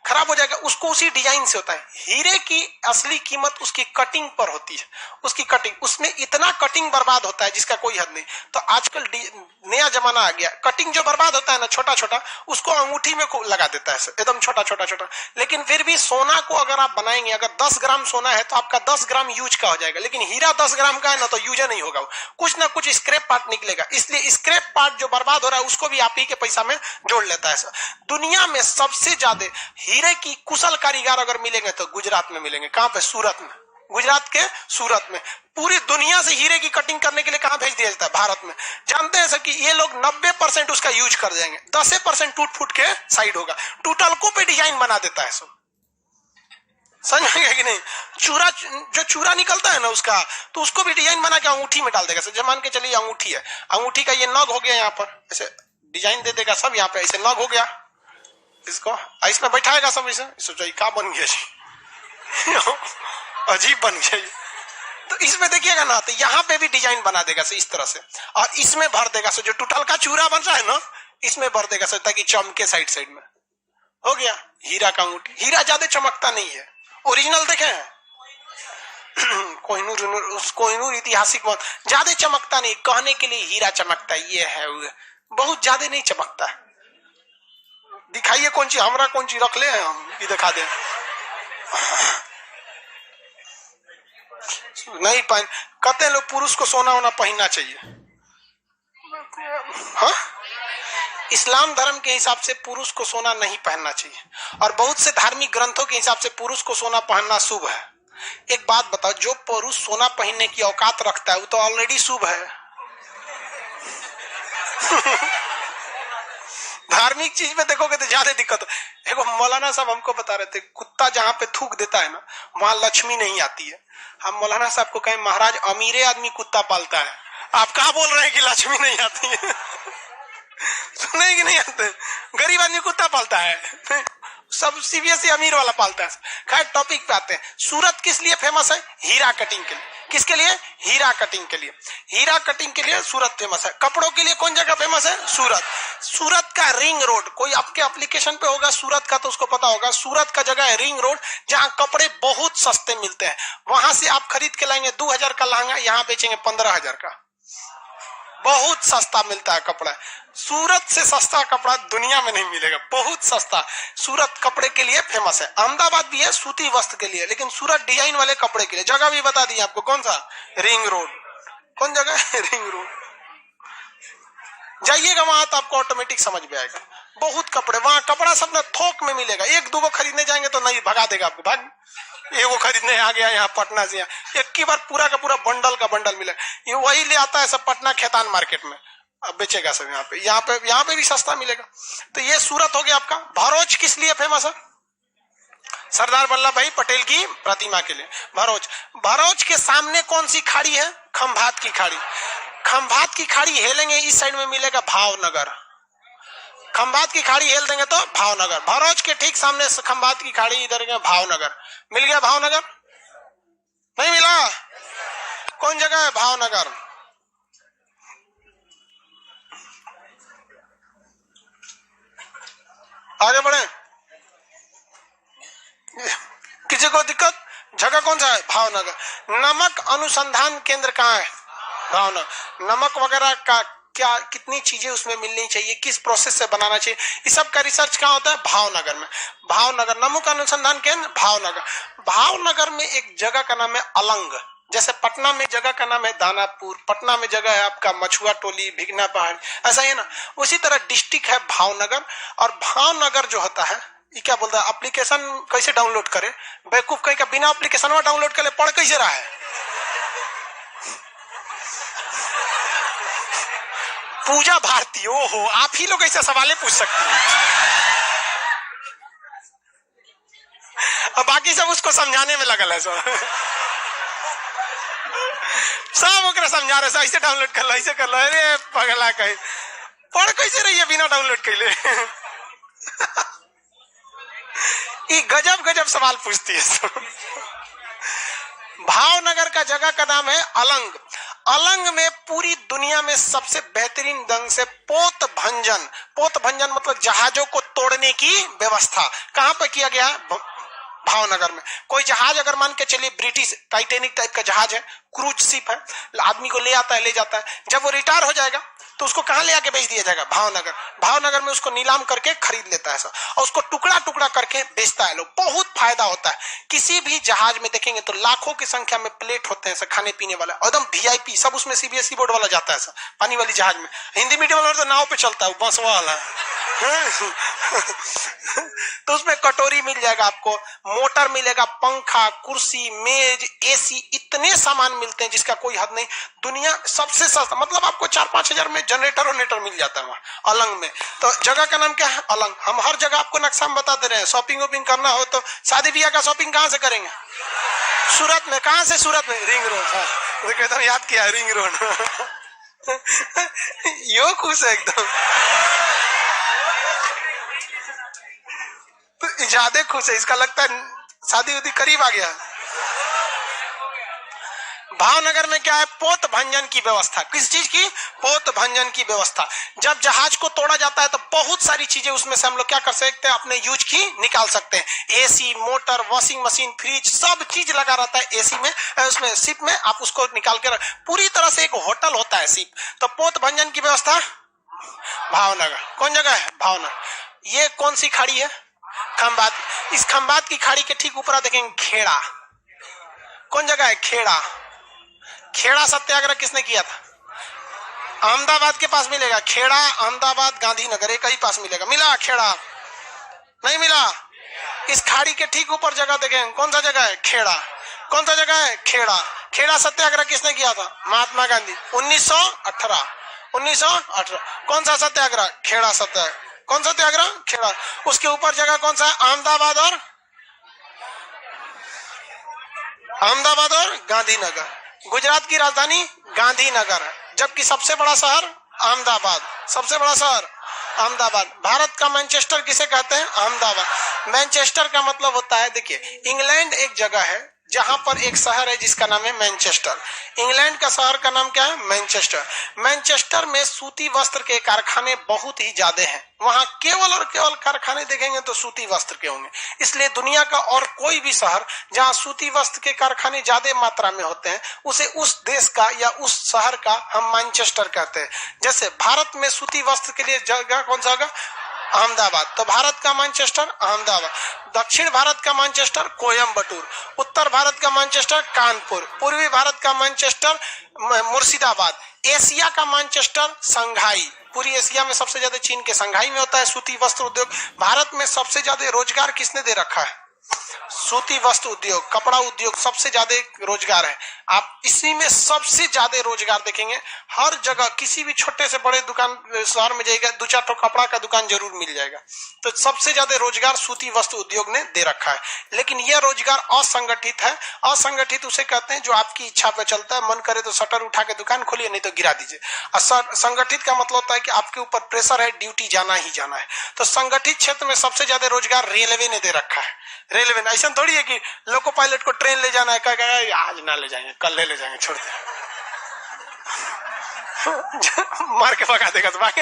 खराब हो जाएगा, उसको उसी डिजाइन से होता है। हीरे की असली कीमत उसकी कटिंग पर होती है, उसकी कटिंग, उसमें इतना कटिंग बर्बाद होता है जिसका कोई हद नहीं। तो आजकल नया जमाना आ गया, कटिंग जो बर्बाद होता है ना छोटा छोटा, उसको अंगूठी में लगा देता है एकदम छोटा छोटा छोटा। लेकिन फिर भी सोना को अगर आप बनाएंगे, अगर 10 ग्राम सोना है तो आपका 10 ग्राम यूज का हो जाएगा। लेकिन हीरा 10 ग्राम का है ना तो यूज नहीं होगा, कुछ ना कुछ स्क्रैप पार्ट निकलेगा। इसलिए स्क्रैप पार्ट जो बर्बाद हो रहा है उसको भी आप ही के पैसा में जोड़ लेता है। दुनिया में सबसे ज्यादा हीरे की कुशल कारीगर अगर मिलेंगे तो गुजरात में मिलेंगे। कहां पे? सूरत में। गुजरात के सूरत में। पूरी दुनिया से हीरे की कटिंग करने के लिए कहां भेज दिया जाता है? भारत में। जानते हैं सर कि ये लोग 90% उसका यूज कर जाएंगे, 10% टूट फूट के साइड होगा, टूटलकों पे डिजाइन बना देता है सब। समझ में गया कि नहीं? चूरा, जो चूरा निकलता है ना उसका, तो उसको भी डिजाइन बना के अंगूठी में डाल देगा। जब मान के चलिए अंगूठी है, अंगूठी का ये नग हो गया, यहाँ पर ऐसे डिजाइन दे देगा सब, यहाँ पे ऐसे नग हो गया, इसको इसमें बैठाएगा सब ऐसे। सोचो क्या बन गया जी अजीब बन गया। तो इसमें देखिएगा ना, तो यहाँ पे भी डिजाइन बना देगा इस तरह से, और इसमें भर देगा जो टूटल का चूरा बन रहा है ना, इसमें भर देगा ताकि चमके साइड साइड में। हो गया हीरा का अंगूठी। हीरा ज्यादा चमकता नहीं है, ओरिजिनल देखे कोहिनूर ऐतिहासिक ज्यादा चमकता नहीं, कहने के लिए हीरा चमकता है, ये है बहुत ज्यादा नहीं चमकता। दिखाइए कौन चीज, हमारा कौन चीज रख ले हम, ये दिखा दे। नहीं पहन, कहते लोग पुरुष को सोना होना पहनना चाहिए। हाँ, इस्लाम धर्म के हिसाब से पुरुष को सोना नहीं पहनना चाहिए, और बहुत से धार्मिक ग्रंथों के हिसाब से पुरुष को सोना पहनना शुभ है। एक बात बताओ, जो पुरुष सोना पहनने की औकात रखता है वो तो ऑलरेडी शुभ है। धार्मिक चीज में देखोगे तो ज्यादा दिक्कत। देखो मौलाना साहब हमको बता रहे थे, कुत्ता जहां पे थूक देता है ना, वहां लक्ष्मी नहीं आती है। हम मौलाना साहब को कहें, महाराज अमीरे आदमी कुत्ता पालता है, आप कहा बोल रहे हैं कि लक्ष्मी नहीं आती है? सुने कि नहीं आते? गरीब आदमी कुत्ता पालता है, सब सीबीएसई अमीर वाला पालता है। खैर टॉपिक पे आते हैं। सूरत किस लिए फेमस है? हीरा कटिंग के लिए। किसके लिए? हीरा कटिंग के लिए। हीरा कटिंग के लिए सूरत फेमस है। कपड़ों के लिए कौन जगह फेमस है? सूरत। सूरत का रिंग रोड, कोई आपके एप्लीकेशन पे होगा सूरत का तो उसको पता होगा, सूरत का जगह है रिंग रोड, जहां कपड़े बहुत सस्ते मिलते हैं। वहां से आप खरीद के लाएंगे 2000 का लहंगा, यहाँ बेचेंगे 15,000 का। बहुत सस्ता मिलता है कपड़ा। सूरत से सस्ता कपड़ा दुनिया में नहीं मिलेगा, बहुत सस्ता। सूरत कपड़े के लिए फेमस है। अहमदाबाद भी है सूती वस्त्र के लिए, लेकिन सूरत डिजाइन वाले कपड़े के लिए। जगह भी बता दी आपको, कौन सा? Ring road. कौन जगह है? Ring road. जाइएगा वहां तो आपको ऑटोमेटिक समझ में आएगा। बहुत कपड़े वहां, कपड़ा सब ना थोक में मिलेगा। एक दो को खरीदने जाएंगे तो नहीं, भगा देगा आपको, भाग ये वो खरीदने आ गया यहाँ पटना से, यहाँ एक ही बार पूरा का पूरा बंडल का बंडल मिलेगा। ये वही ले आता है सब पटना खेतान मार्केट में, अब बेचेगा सब यहाँ पे भी सस्ता मिलेगा। तो ये सूरत हो गया आपका। भरूच किस लिए फेमस है? सरदार वल्लभ भाई पटेल की प्रतिमा के लिए। भरूच के सामने कौन सी खाड़ी है? खंभात की खाड़ी। खंभात की खाड़ी हेलेंगे इस साइड में मिलेगा भावनगर। खंभात की खाड़ी हेल देंगे तो भावनगर। भरूच के ठीक सामने खंभात की खाड़ी, इधर भावनगर। मिल गया भावनगर? नहीं मिला? कौन जगह है भावनगर? आगे बढ़े, किसी को दिक्कत? जगह कौन सा है? भावनगर। नमक अनुसंधान केंद्र कहाँ है? भावनगर। नमक वगैरह का क्या, कितनी चीजें उसमें मिलनी चाहिए, किस प्रोसेस से बनाना चाहिए, इस सब का रिसर्च कहाँ होता है? भावनगर में। भावनगर नमक अनुसंधान केंद्र भावनगर। भावनगर में एक जगह का नाम है अलंग। जैसे पटना में जगह का नाम है दानापुर, पटना में जगह है आपका मछुआ टोली, भिगना पहाड़, ऐसा ही ना। उसी तरह डिस्ट्रिक्ट है भावनगर। और भावनगर जो होता है, ये क्या बोलता है, एप्लीकेशन कैसे डाउनलोड करे? बेवकूफ कहीं का बिना एप्लीकेशन डाउनलोड करे पढ़ कैसे रहा है? पूजा भारती। ओहो, आप ही लोग ऐसे सवाल पूछ सकते हैं। अब बाकी सब उसको समझाने में लगल है, सब ओकरा समझा रहे, ऐसे डाउनलोड कर लो, ऐसे कर लो। अरे पगला कहीं पढ़ कैसे रही है बिना डाउनलोड के लिए? ये गजब गजब सवाल पूछती है। भावनगर का जगह का नाम है अलंग। अलंग में पूरी दुनिया में सबसे बेहतरीन ढंग से पोत भंजन मतलब जहाजों को तोड़ने की व्यवस्था कहां पर किया गया है? भावनगर में। कोई जहाज अगर मान के चलिए ब्रिटिश टाइटेनिक टाइप का जहाज है, क्रूज शिप है, आदमी को ले आता है, ले जाता है, जब वो रिटायर हो जाएगा तो उसको कहां ले आके बेच दिया जाएगा? भावनगर। भावनगर में उसको नीलाम करके खरीद लेता है सब, और उसको टुकड़ा टुकड़ा करके बेचता है लोग। बहुत फायदा होता है। किसी भी जहाज में देखेंगे तो लाखों की संख्या में प्लेट होते हैं सब खाने पीने वाला, एकदम वीआईपी, सब उसमें सीबीएसई बोर्ड वाला जाता है सब, पानी वाली जहाज में। हिंदी मीडियम वाला तो नाव पे चलता है, बांसवा वाला। तो उसमें कटोरी मिल जाएगा आपको, मोटर मिलेगा, पंखा, कुर्सी, मेज, एसी, इतने सामान मिलते हैं जिसका कोई हद नहीं। दुनिया सबसे सस्ता, मतलब आपको 4-5 हजार में जनरेटर मिल जाता है वहां अलंग में। तो जगह का नाम क्या है? अलंग। हम हर जगह आपको नक्शा में बता दे रहे हैं। शॉपिंग वॉपिंग करना हो तो शादी ब्याह का शॉपिंग कहाँ से करेंगे? सूरत में। कहाँ से? सूरत में, रिंग रोड। हाँ, तो कहता हूँ याद किया, रिंग रोड। यो खुश है एकदम, तो ज्यादा खुश है, इसका लगता है शादी उदी करीब आ गया। भावनगर में क्या है? पोत भंजन की व्यवस्था। किस चीज की? पोत भंजन की व्यवस्था। जब जहाज को तोड़ा जाता है तो बहुत सारी चीजें उसमें से हम लोग क्या कर सकते हैं? अपने यूज की निकाल सकते हैं। AC, motor, washing machine, fridge, सब चीज लगा रहता है एसी में, उसमें शिप में। आप उसको निकाल के पूरी तरह से एक होटल होता है शिप। तो पोत भंजन की व्यवस्था भावनगर। कौन जगह है? भावनगर। ये कौन सी खाड़ी है? खंबात। इस खंबात की खाड़ी के ठीक ऊपर देखेंगे खेड़ा। कौन जगह है? खेड़ा। खेड़ा सत्याग्रह किसने किया था? अहमदाबाद के पास मिलेगा। खेड़ा, अहमदाबाद, गांधीनगर, एक ही पास मिलेगा। मिला खेड़ा? नहीं मिला। इस खाड़ी के ठीक ऊपर जगह देखें, कौन सा जगह है? खेड़ा। कौन सा जगह है? खेड़ा। खेड़ा सत्याग्रह किसने किया था? महात्मा गांधी। 1918। 1918। कौन सा सत्याग्रह? खेड़ा सत्याग्रह। कौन सा सत्याग्रह? खेड़ा। उसके ऊपर जगह कौन सा है? अहमदाबाद और गांधीनगर। गुजरात की राजधानी गांधीनगर है, जबकि सबसे बड़ा शहर अहमदाबाद। सबसे बड़ा शहर अहमदाबाद। भारत का मैनचेस्टर किसे कहते हैं? अहमदाबाद। मैनचेस्टर का मतलब होता है, देखिए, इंग्लैंड एक जगह है जहां पर एक शहर है जिसका नाम है मैनचेस्टर। इंग्लैंड का शहर का नाम क्या है? मैनचेस्टर। मैनचेस्टर में सूती वस्त्र के कारखाने बहुत ही ज्यादा हैं। वहां केवल और केवल कारखाने देखेंगे तो सूती वस्त्र के होंगे। इसलिए दुनिया का और कोई भी शहर जहां सूती वस्त्र के कारखाने ज्यादा मात्रा में होते हैं, उसे उस देश का या उस शहर का हम मैनचेस्टर कहते हैं। जैसे भारत में सूती वस्त्र के लिए जगह कौन सा होगा? अहमदाबाद। तो भारत का मैनचेस्टर अहमदाबाद। दक्षिण भारत का मैनचेस्टर कोयम्बटूर। उत्तर भारत का मैनचेस्टर कानपुर। पूर्वी भारत का मैनचेस्टर मुर्शिदाबाद। एशिया का मैनचेस्टर संघाई। पूरी एशिया में सबसे ज्यादा चीन के संघाई में होता है सूती वस्त्र उद्योग। भारत में सबसे ज्यादा रोजगार किसने दे रखा है? सूती वस्त्र उद्योग, कपड़ा उद्योग, सबसे ज्यादा रोजगार है। आप इसी में सबसे ज्यादा रोजगार देखेंगे। हर जगह किसी भी छोटे से बड़े दुकान शहर में जाएगा, 2-4 ठो कपड़ा का दुकान जरूर मिल जाएगा। तो सबसे ज्यादा रोजगार सूती वस्त्र उद्योग ने दे रखा है। लेकिन यह रोजगार असंगठित है। असंगठित उसे कहते हैं जो आपकी इच्छा पे चलता है। मन करे तो शटर उठा के दुकान खोलिए, नहीं तो गिरा दीजिए। संगठित का मतलब होता है कि आपके ऊपर प्रेशर है, ड्यूटी जाना ही जाना है। तो संगठित क्षेत्र में सबसे ज्यादा रोजगार रेलवे ने दे रखा है। रेलवे ने, ऐसा थोड़ी है कि लोको पायलट को ट्रेन ले जाना है, कहेगा आज ना ले जाएंगे, कल ले जाएंगे, छोड़ दे, मार के भगा देगा। तो बाकी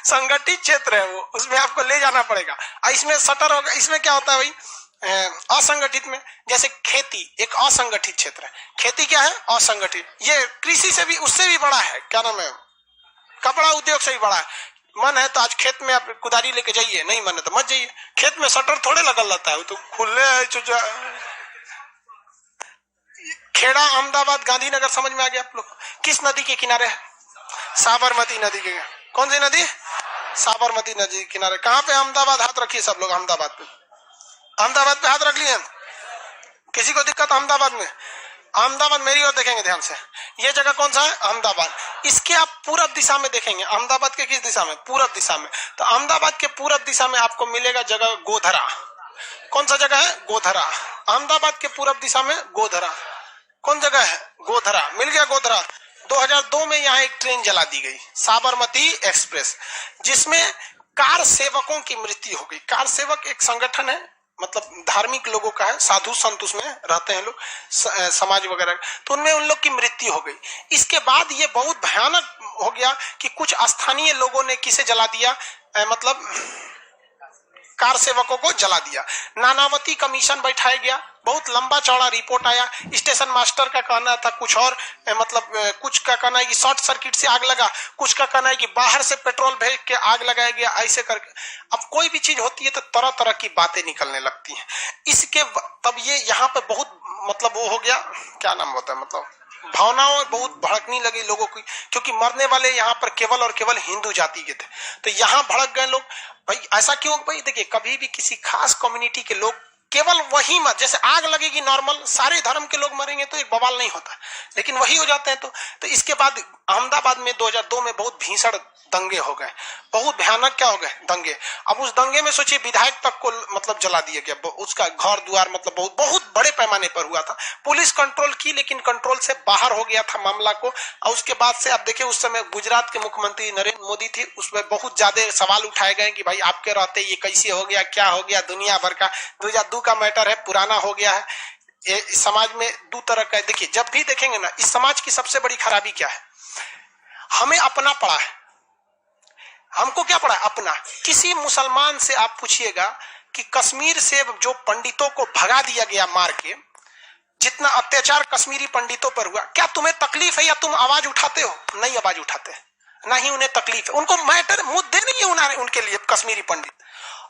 संगठित क्षेत्र है वो, उसमें आपको ले जाना पड़ेगा। इसमें शटर होगा। इसमें क्या होता है भाई? असंगठित में, जैसे खेती एक असंगठित क्षेत्र है। खेती क्या है? असंगठित। ये कृषि से भी, उससे भी बड़ा है। क्या नाम है? कपड़ा उद्योग से भी बड़ा है। मन है तो आज खेत में आप कुदारी लेके जाइए, नहीं मन है तो मत जाइए। खेत में शटर थोड़े लगल रहता है, तो खुले है। खेड़ा, अहमदाबाद, गांधीनगर समझ में आ गया आप लोग? किस नदी के किनारे है? साबरमती नदी के। कौन सी नदी? साबरमती नदी के किनारे। कहाँ पे? अहमदाबाद। हाथ रखिए सब लोग अहमदाबाद पे। अहमदाबाद पे हाथ रख लिए। किसी को दिक्कत अहमदाबाद में? अहमदाबाद मेरी ओर देखेंगे ध्यान से। ये जगह कौन सा है? अहमदाबाद। इसके आप पूरब दिशा में देखेंगे। अहमदाबाद के किस दिशा में? पूरब दिशा में। तो अहमदाबाद के पूरब दिशा में आपको मिलेगा जगह गोधरा। कौन सा जगह है? गोधरा। अहमदाबाद के पूरब दिशा में गोधरा। कौन जगह है? गोधरा। मिल गया गोधरा। 2002 में यहाँ एक ट्रेन जला दी गई, साबरमती एक्सप्रेस, जिसमें कार सेवकों की मृत्यु हो गई। कार सेवक एक संगठन है, मतलब धार्मिक लोगों का है, साधु संत उसमें रहते हैं लोग, समाज वगैरह। तो उनमें उन लोग की मृत्यु हो गई। इसके बाद ये बहुत भयानक हो गया कि कुछ स्थानीय लोगों ने किसे जला दिया, मतलब कार सेवकों को जला दिया। नानावती कमीशन बैठाया गया, बहुत लंबा चौड़ा रिपोर्ट आया। स्टेशन मास्टर का कहना था कुछ और, मतलब कुछ का कहना है कि शॉर्ट सर्किट से आग लगा, कुछ का कहना है कि बाहर से पेट्रोल भेज के आग लगाया गया, ऐसे करके। अब कोई भी चीज होती है तो तरह तरह की बातें निकलने लगती हैं। इसके तब ये यहाँ पे बहुत मतलब वो हो गया, क्या नाम होता है, मतलब भावनाओं बहुत भड़कने लगी लोगों की, क्योंकि मरने वाले यहाँ पर केवल और केवल हिंदू जाति के थे। तो यहाँ भड़क गए लोग। भाई ऐसा क्यों? भाई देखिए, कभी भी किसी खास कम्युनिटी के लोग केवल वही मत, जैसे आग लगेगी नॉर्मल, सारे धर्म के लोग मरेंगे तो एक बवाल नहीं होता, लेकिन वही हो जाते हैं। तो इसके बाद अहमदाबाद में 2002 में बहुत भीषण दंगे हो गए, बहुत भयानक क्या हो गए दंगे। अब उस दंगे में सोचिए विधायक तक को मतलब जला दिया गया, उसका घर द्वार, मतलब बहुत बहुत बड़े पैमाने पर हुआ था। पुलिस कंट्रोल की, लेकिन कंट्रोल से बाहर हो गया था मामला को। और उसके बाद से आप देखिए, उस समय गुजरात के मुख्यमंत्री नरेंद्र मोदी थी, उसमें बहुत ज्यादा सवाल उठाए गए कि भाई आपके रहते ये कैसे हो गया, क्या हो गया, दुनिया भर का 2002 का मैटर है, पुराना हो गया है। ये समाज में दो तरह का, देखिए जब भी देखेंगे ना, इस समाज की सबसे बड़ी खराबी क्या है, हमें अपना पड़ा है। हमको क्या पड़ा है? अपना। किसी मुसलमान से आप पूछिएगा कि कश्मीर से जो पंडितों को भगा दिया गया मार के, जितना अत्याचार कश्मीरी पंडितों पर हुआ, क्या तुम्हें तकलीफ है या तुम आवाज उठाते हो? नहीं आवाज उठाते, ना ही उन्हें तकलीफ है। उनको मैटर मुद्दे नहीं है उनके लिए कश्मीरी पंडित।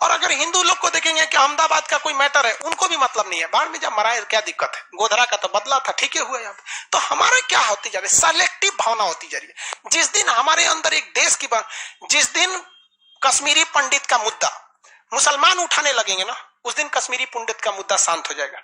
और अगर हिंदू लोग को देखेंगे कि अहमदाबाद का कोई मैटर है, उनको भी मतलब नहीं है, बाढ़ में जब मरा है क्या दिक्कत है, गोधरा का तो बदला था, ठीक है हुआ यहाँ पे। तो हमारा क्या होती जा रही है? सेलेक्टिव भावना होती जा रही है। जिस दिन हमारे अंदर एक देश की बात, जिस दिन कश्मीरी पंडित का मुद्दा मुसलमान उठाने लगेंगे ना, उस दिन कश्मीरी पंडित का मुद्दा शांत हो जाएगा।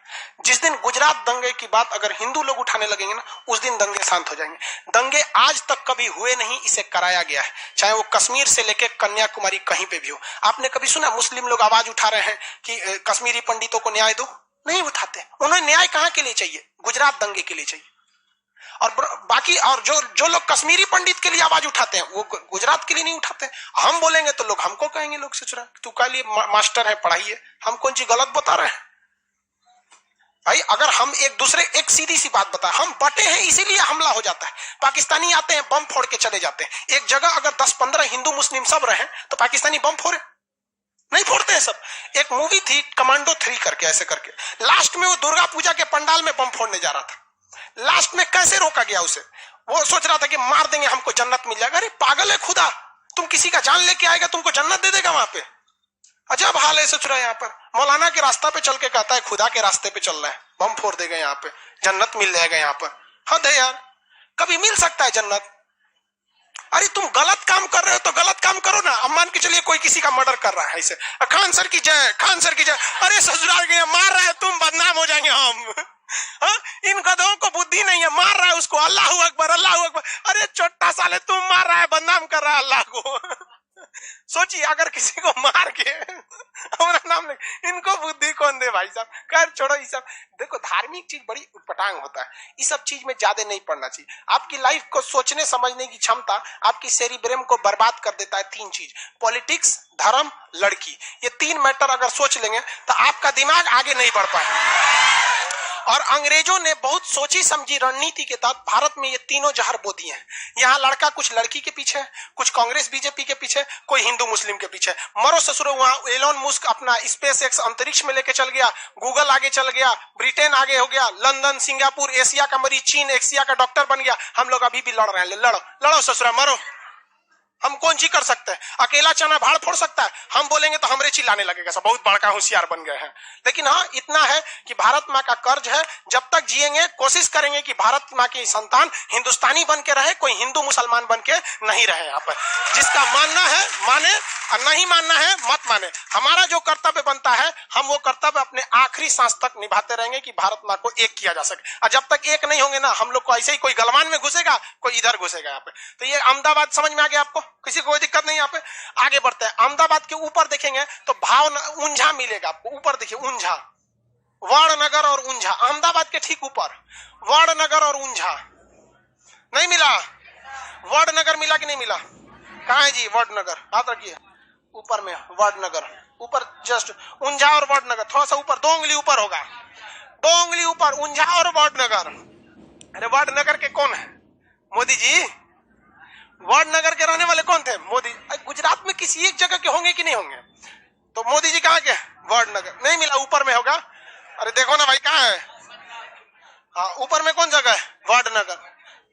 जिस दिन गुजरात दंगे की बात अगर हिंदू लोग उठाने लगेंगे ना, उस दिन दंगे शांत हो जाएंगे। दंगे आज तक कभी हुए नहीं, इसे कराया गया है, चाहे वो कश्मीर से लेकर कन्याकुमारी कहीं पे भी हो। आपने कभी सुना मुस्लिम लोग आवाज उठा रहे हैं कि कश्मीरी पंडितों को न्याय दो? नहीं उठाते। उन्हें न्याय कहां के लिए चाहिए? गुजरात दंगे के लिए चाहिए। और बाकी और जो लोग कश्मीरी पंडित के लिए आवाज उठाते हैं, वो गुजरात के लिए नहीं उठाते। हम बोलेंगे तो लोग हमको कहेंगे, लोग सोच रहे हैं तू का लिए मास्टर है, पढ़ाइए, हम कौन सी गलत बता रहे हैं? भाई अगर हम एक दूसरे, एक सीधी सी बात बता, हम बटे हैं इसीलिए हमला हो जाता है। पाकिस्तानी आते हैं बम फोड़ के चले जाते हैं। एक जगह अगर 10-15 हिंदू मुस्लिम सब रहे तो पाकिस्तानी बम फोड़े? नहीं फोड़ते हैं सब। एक मूवी थी कमांडो 3 करके, ऐसे करके, लास्ट में वो दुर्गा पूजा के पंडाल में बम फोड़ने जा रहा था। लास्ट में कैसे रोका गया उसे? वो सोच रहा था कि मार देंगे हमको जन्नत मिल जाएगा। अरे पागल है खुदा, तुम किसी का जान लेके आएगा, तुमको जन्नत दे देगा वहां पे? अजब हाल है। सोच रहा है यहाँ पर मौलाना के रास्ता पे चल के कहता है खुदा के रास्ते पे चल रहा है, बम फोड़ देगा यहाँ पे, जन्नत मिल जाएगा यहाँ पर। हद है यार, कभी मिल सकता है जन्नत? अरे तुम गलत काम कर रहे हो तो गलत काम करो ना। अब मान के चलिए कोई किसी का मर्डर कर रहा है, ऐसे खान सर की जय, खान सर की जय, अरे ससुराल गए मार रहा है, तुम बदनाम हो जाएंगे हम। हाँ? इन गधों को बुद्धि नहीं है, मार रहा है उसको, अल्लाह अकबर अल्लाह अकबर। अरे छोटा साले तुम मार रहा है, बदनाम कर रहा है अल्लाह को। सोचिए अगर किसी को मार के हमारा नाम ले, इनको बुद्धि कौन दे भाई साहब। खैर छोड़ो ये सब। देखो धार्मिक चीज बड़ी उटपटांग होता है, इस सब चीज में ज्यादा नहीं पड़ना चाहिए। आपकी लाइफ को सोचने समझने की क्षमता, आपकी सेरिब्रेम को बर्बाद कर देता है 3 चीज, पॉलिटिक्स, धर्म, लड़की। ये 3 मैटर अगर सोच लेंगे तो आपका दिमाग आगे नहीं बढ़ पाए। और अंग्रेजों ने बहुत सोची समझी रणनीति के तहत भारत में ये तीनों जहर बो दिए हैं। यहाँ लड़का कुछ लड़की के पीछे, कुछ कांग्रेस बीजेपी के पीछे, कोई हिंदू मुस्लिम के पीछे। मरो ससुरो, वहां एलोन मस्क अपना स्पेस एक्स अंतरिक्ष में लेके चल गया, गूगल आगे चल गया, ब्रिटेन आगे हो गया, लंदन, सिंगापुर, एशिया का मरीज चीन एशिया का डॉक्टर बन गया। हम लोग अभी भी लड़ रहे हैं। लड़ो लड़ो ससुरा, मरो। हम कौन सी कर सकते हैं? अकेला चना भाड़ फोड़ सकता है? हम बोलेंगे तो हमरे चिल्लाने लगेगा, सब बहुत बड़का होशियार बन गए हैं। लेकिन हाँ इतना है कि भारत माँ का कर्ज है, जब तक जिएंगे कोशिश करेंगे कि भारत माँ की संतान हिंदुस्तानी बन के रहे, कोई हिंदू मुसलमान बन के नहीं रहे। यहाँ पर जिसका मानना है माने, और नहीं मानना है मत माने। हमारा जो कर्तव्य बनता है, हम वो कर्तव्य अपने आखिरी सांस तक निभाते रहेंगे कि भारत माँ को एक किया जा सके। और जब तक एक नहीं होंगे ना, हम लोग को ऐसे ही कोई गलवान में घुसेगा, कोई इधर घुसेगा। यहाँ पे तो ये अहमदाबाद समझ में आ गया आपको, किसी को कोई दिक्कत नहीं। यहाँ पे आगे बढ़ते हैं। अहमदाबाद के ऊपर देखेंगे तो भाव ऊंझा मिलेगा आपको। ऊपर देखिए ऊंझा, वड़नगर और ऊंझा, अहमदाबाद के ठीक ऊपर वड़नगर और ऊंझा। नहीं मिला? वड़नगर मिला कि नहीं मिला? कहाँ है जी वड़नगर? हाथ रखिए ऊपर में, वड़नगर ऊपर, जस्ट ऊंझा और वड़नगर थोड़ा सा ऊपर, 2 उंगली ऊपर होगा, 2 उंगली ऊपर, ऊंझा और वड़नगर। अरे वड़नगर के कौन है? मोदी जी। वड़नगर के रहने वाले कौन थे? मोदी। गुजरात में किसी एक जगह के होंगे कि नहीं होंगे? तो मोदी जी कहाँ के? वड़नगर। नहीं मिला, ऊपर में होगा। अरे देखो ना भाई कहाँ है? हाँ ऊपर में कौन जगह है? वड़नगर।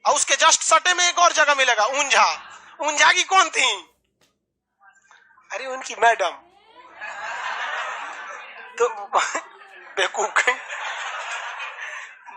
और उसके जस्ट सटे में एक और जगह मिलेगा, ऊंझा। ऊंझा की कौन थी? अरे उनकी मैडम। तो बेवकूफ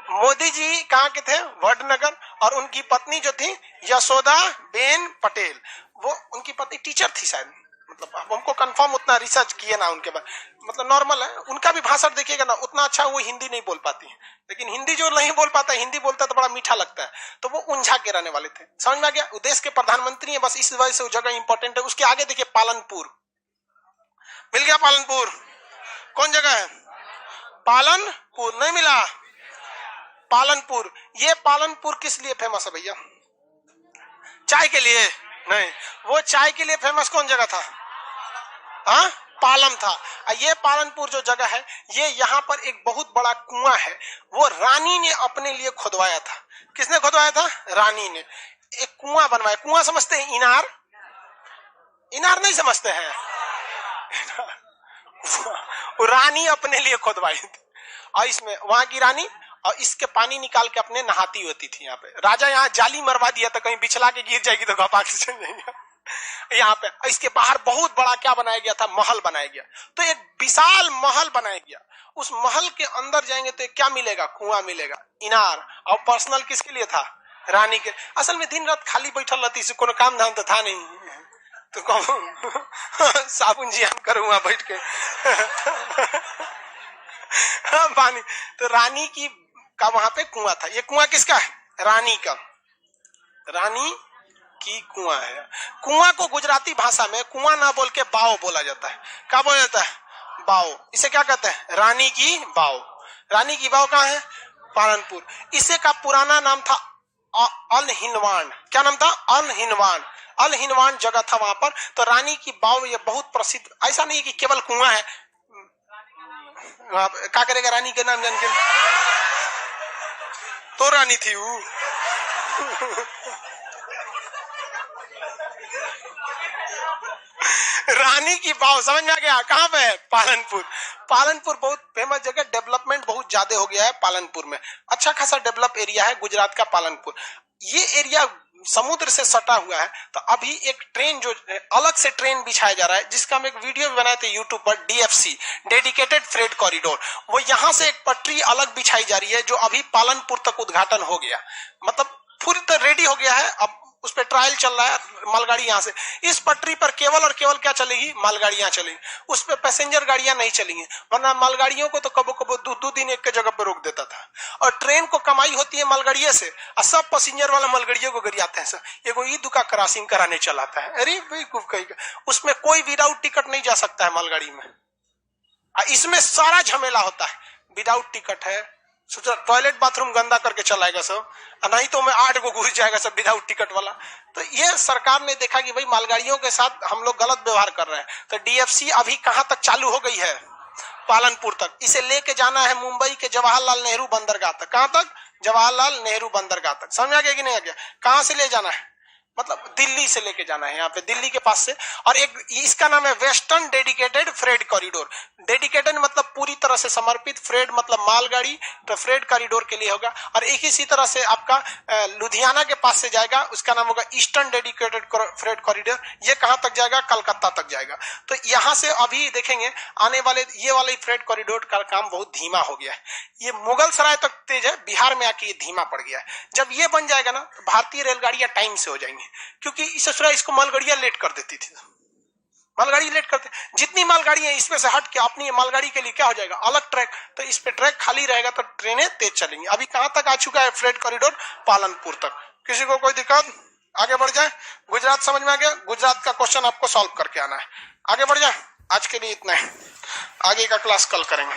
मोदी जी कहाँ के थे? वडनगर। और उनकी पत्नी जो थी यशोदा बेन पटेल, वो उनकी पत्नी टीचर थी शायद, मतलब अब हमको कंफर्म उतना रिसर्च किए ना उनके बाद, मतलब नॉर्मल है। उनका भी भाषण देखिएगा ना, उतना अच्छा वो हिंदी नहीं बोल पाती है, लेकिन हिंदी जो नहीं बोल पाता है, हिंदी बोलता है तो बड़ा मीठा लगता है। तो वो उंझा के रहने वाले थे, समझ में आ गया? देश के प्रधानमंत्री है, बस इस वजह से वो जगह इंपॉर्टेंट है। उसके आगे देखिए पालनपुर, मिल गया पालनपुर। कौन जगह है? पालनपुर नहीं मिला। पालनपुर, ये पालनपुर किस लिए फेमस है भैया? चाय के लिए? नहीं, वो चाय के लिए फेमस कौन जगह था? हाँ, पालम था। ये पालनपुर जो जगह है, ये यहाँ पर एक बहुत बड़ा कुआं है, वो रानी ने अपने लिए खुदवाया था। किसने खुदवाया था? रानी ने। एक कुआं बनवाया। कुआं समझते हैं? इनार। इनार नहीं समझते हैं? वो रानी अपने लिए खुदवाई थी, और इसमें वहां की रानी, और इसके पानी निकाल के अपने नहाती होती थी। यहाँ पे राजा यहाँ जाली मरवा दिया था, कहीं बिछला के गिर जाएगी तो घपाक से चल जाएगी। यहाँ पे इसके बाहर बहुत बड़ा क्या बनाया गया था? महल बनाया गया। तो एक विशाल महल बनाया गया। उस महल के अंदर जाएंगे तो क्या मिलेगा? कुआं मिलेगा, इनार। और पर्सनल किसके लिए था? रानी के। असल में दिन रात खाली बैठल रहती, इसे कोनो काम धाम तो था नहीं, तो कहूँ साबुन जी हम करूँ वहां बैठ के पानी। तो रानी की का वहां पे कुआं था। ये कुआं किसका है? रानी का। रानी की कुआं है। कुआं को गुजराती भाषा में कुआं ना बोल के बाव बोला जाता है। क्या बोला जाता है? बाव। इसे क्या कहते हैं? रानी की बाव। रानी की बाव कहाँ है? पालनपुर। इसे का पुराना नाम था अल हिनवान। क्या नाम था? अल हिनवान। अल हिनवान जगह था वहां पर। तो रानी की बाव ये बहुत प्रसिद्ध, ऐसा नहीं कि केवल कुआं है। क्या करेगा रानी के नाम जान के? तो रानी थी वो। रानी की बाव, समझ में आ गया? कहाँ पे है? पालनपुर। पालनपुर बहुत फेमस जगह, डेवलपमेंट बहुत ज्यादा हो गया है पालनपुर में। अच्छा खासा डेवलप एरिया है गुजरात का पालनपुर। ये एरिया समुद्र से सटा हुआ है। तो अभी एक ट्रेन जो अलग से ट्रेन बिछाया जा रहा है, जिसका हम एक वीडियो भी बनाए थे यूट्यूब पर, डीएफसी, डेडिकेटेड फ्रेट कॉरिडोर। वो यहाँ से एक पटरी अलग बिछाई जा रही है, जो अभी पालनपुर तक उद्घाटन हो गया, मतलब पूरी तरह रेडी हो गया है। अब उस पर ट्रायल चल रहा है। मालगाड़ी यहाँ से इस पटरी पर केवल और केवल क्या चलेगी? मालगाड़ियां चलेगी। उस पर पैसेंजर गाड़ियां नहीं चलेंगी, वरना मालगाड़ियों को तो कबो कबो दो दिन एक के जगह पर रोक देता था। और ट्रेन को कमाई होती है मालगाड़ियों से, और सब पैसेंजर वाला मालगाड़ियों को गरियाते हैं। सर एगो ईद का क्रॉसिंग कराने चलाता है, अरे भाई कहीं उसमें कोई विदाउट टिकट नहीं जा सकता है मालगाड़ी में। इसमें सारा झमेला होता है। विदाउट टिकट है, टॉयलेट बाथरूम गंदा करके चलाएगा सब, नहीं तो मैं 8 को घुस जाएगा सब विदाउट टिकट वाला। तो ये सरकार ने देखा कि भाई मालगाड़ियों के साथ हम लोग गलत व्यवहार कर रहे हैं। तो डीएफसी अभी कहां तक चालू हो गई है? पालनपुर तक। इसे लेके जाना है मुंबई के जवाहरलाल नेहरू बंदरगाह तक। कहां तक? जवाहरलाल नेहरू बंदरगाह तक। समझ आ गया कि नहीं आ गया? कहां से ले जाना है? मतलब दिल्ली से लेके जाना है, यहाँ पे दिल्ली के पास से। और एक इसका नाम है western dedicated freight corridor. Dedicated मतलब पूरी तरह से समर्पित, फ्रेट मतलब मालगाड़ी, तो फ्रेट कॉरिडोर के लिए होगा। और एक इसी तरह से आपका लुधियाना के पास से जाएगा, उसका नाम होगा ईस्टर्न डेडिकेटेड फ्रेट कॉरिडोर। ये कहां तक जाएगा? कलकत्ता तक जाएगा। तो यहाँ से अभी देखेंगे आने वाले ये वाले फ्रेट कॉरिडोर का काम बहुत धीमा हो गया है। ये मुगल सराय तक तेज है, बिहार में आके ये धीमा पड़ गया है। जब ये बन जाएगा ना, तो भारतीय रेलगाड़ियां टाइम से हो जाएंगी, क्योंकि इसको मालगाड़ियां लेट कर देती थी। मालगाड़ी लेट करते, जितनी मालगाड़ियां इसमें से हट के अपनी मालगाड़ी के लिए क्या हो जाएगा? अलग ट्रैक। तो इस पे ट्रैक खाली रहेगा तो ट्रेनें तेज चलेंगी। अभी कहां तक आ चुका है फ्रेट कॉरिडोर? पालनपुर तक। किसी को कोई दिक्कत? आगे बढ़ जाए। गुजरात समझ में आ गया? गुजरात का क्वेश्चन आपको सॉल्व करके आना है। आगे बढ़ जाए। आज के लिए इतना है, आगे का क्लास कल करेंगे।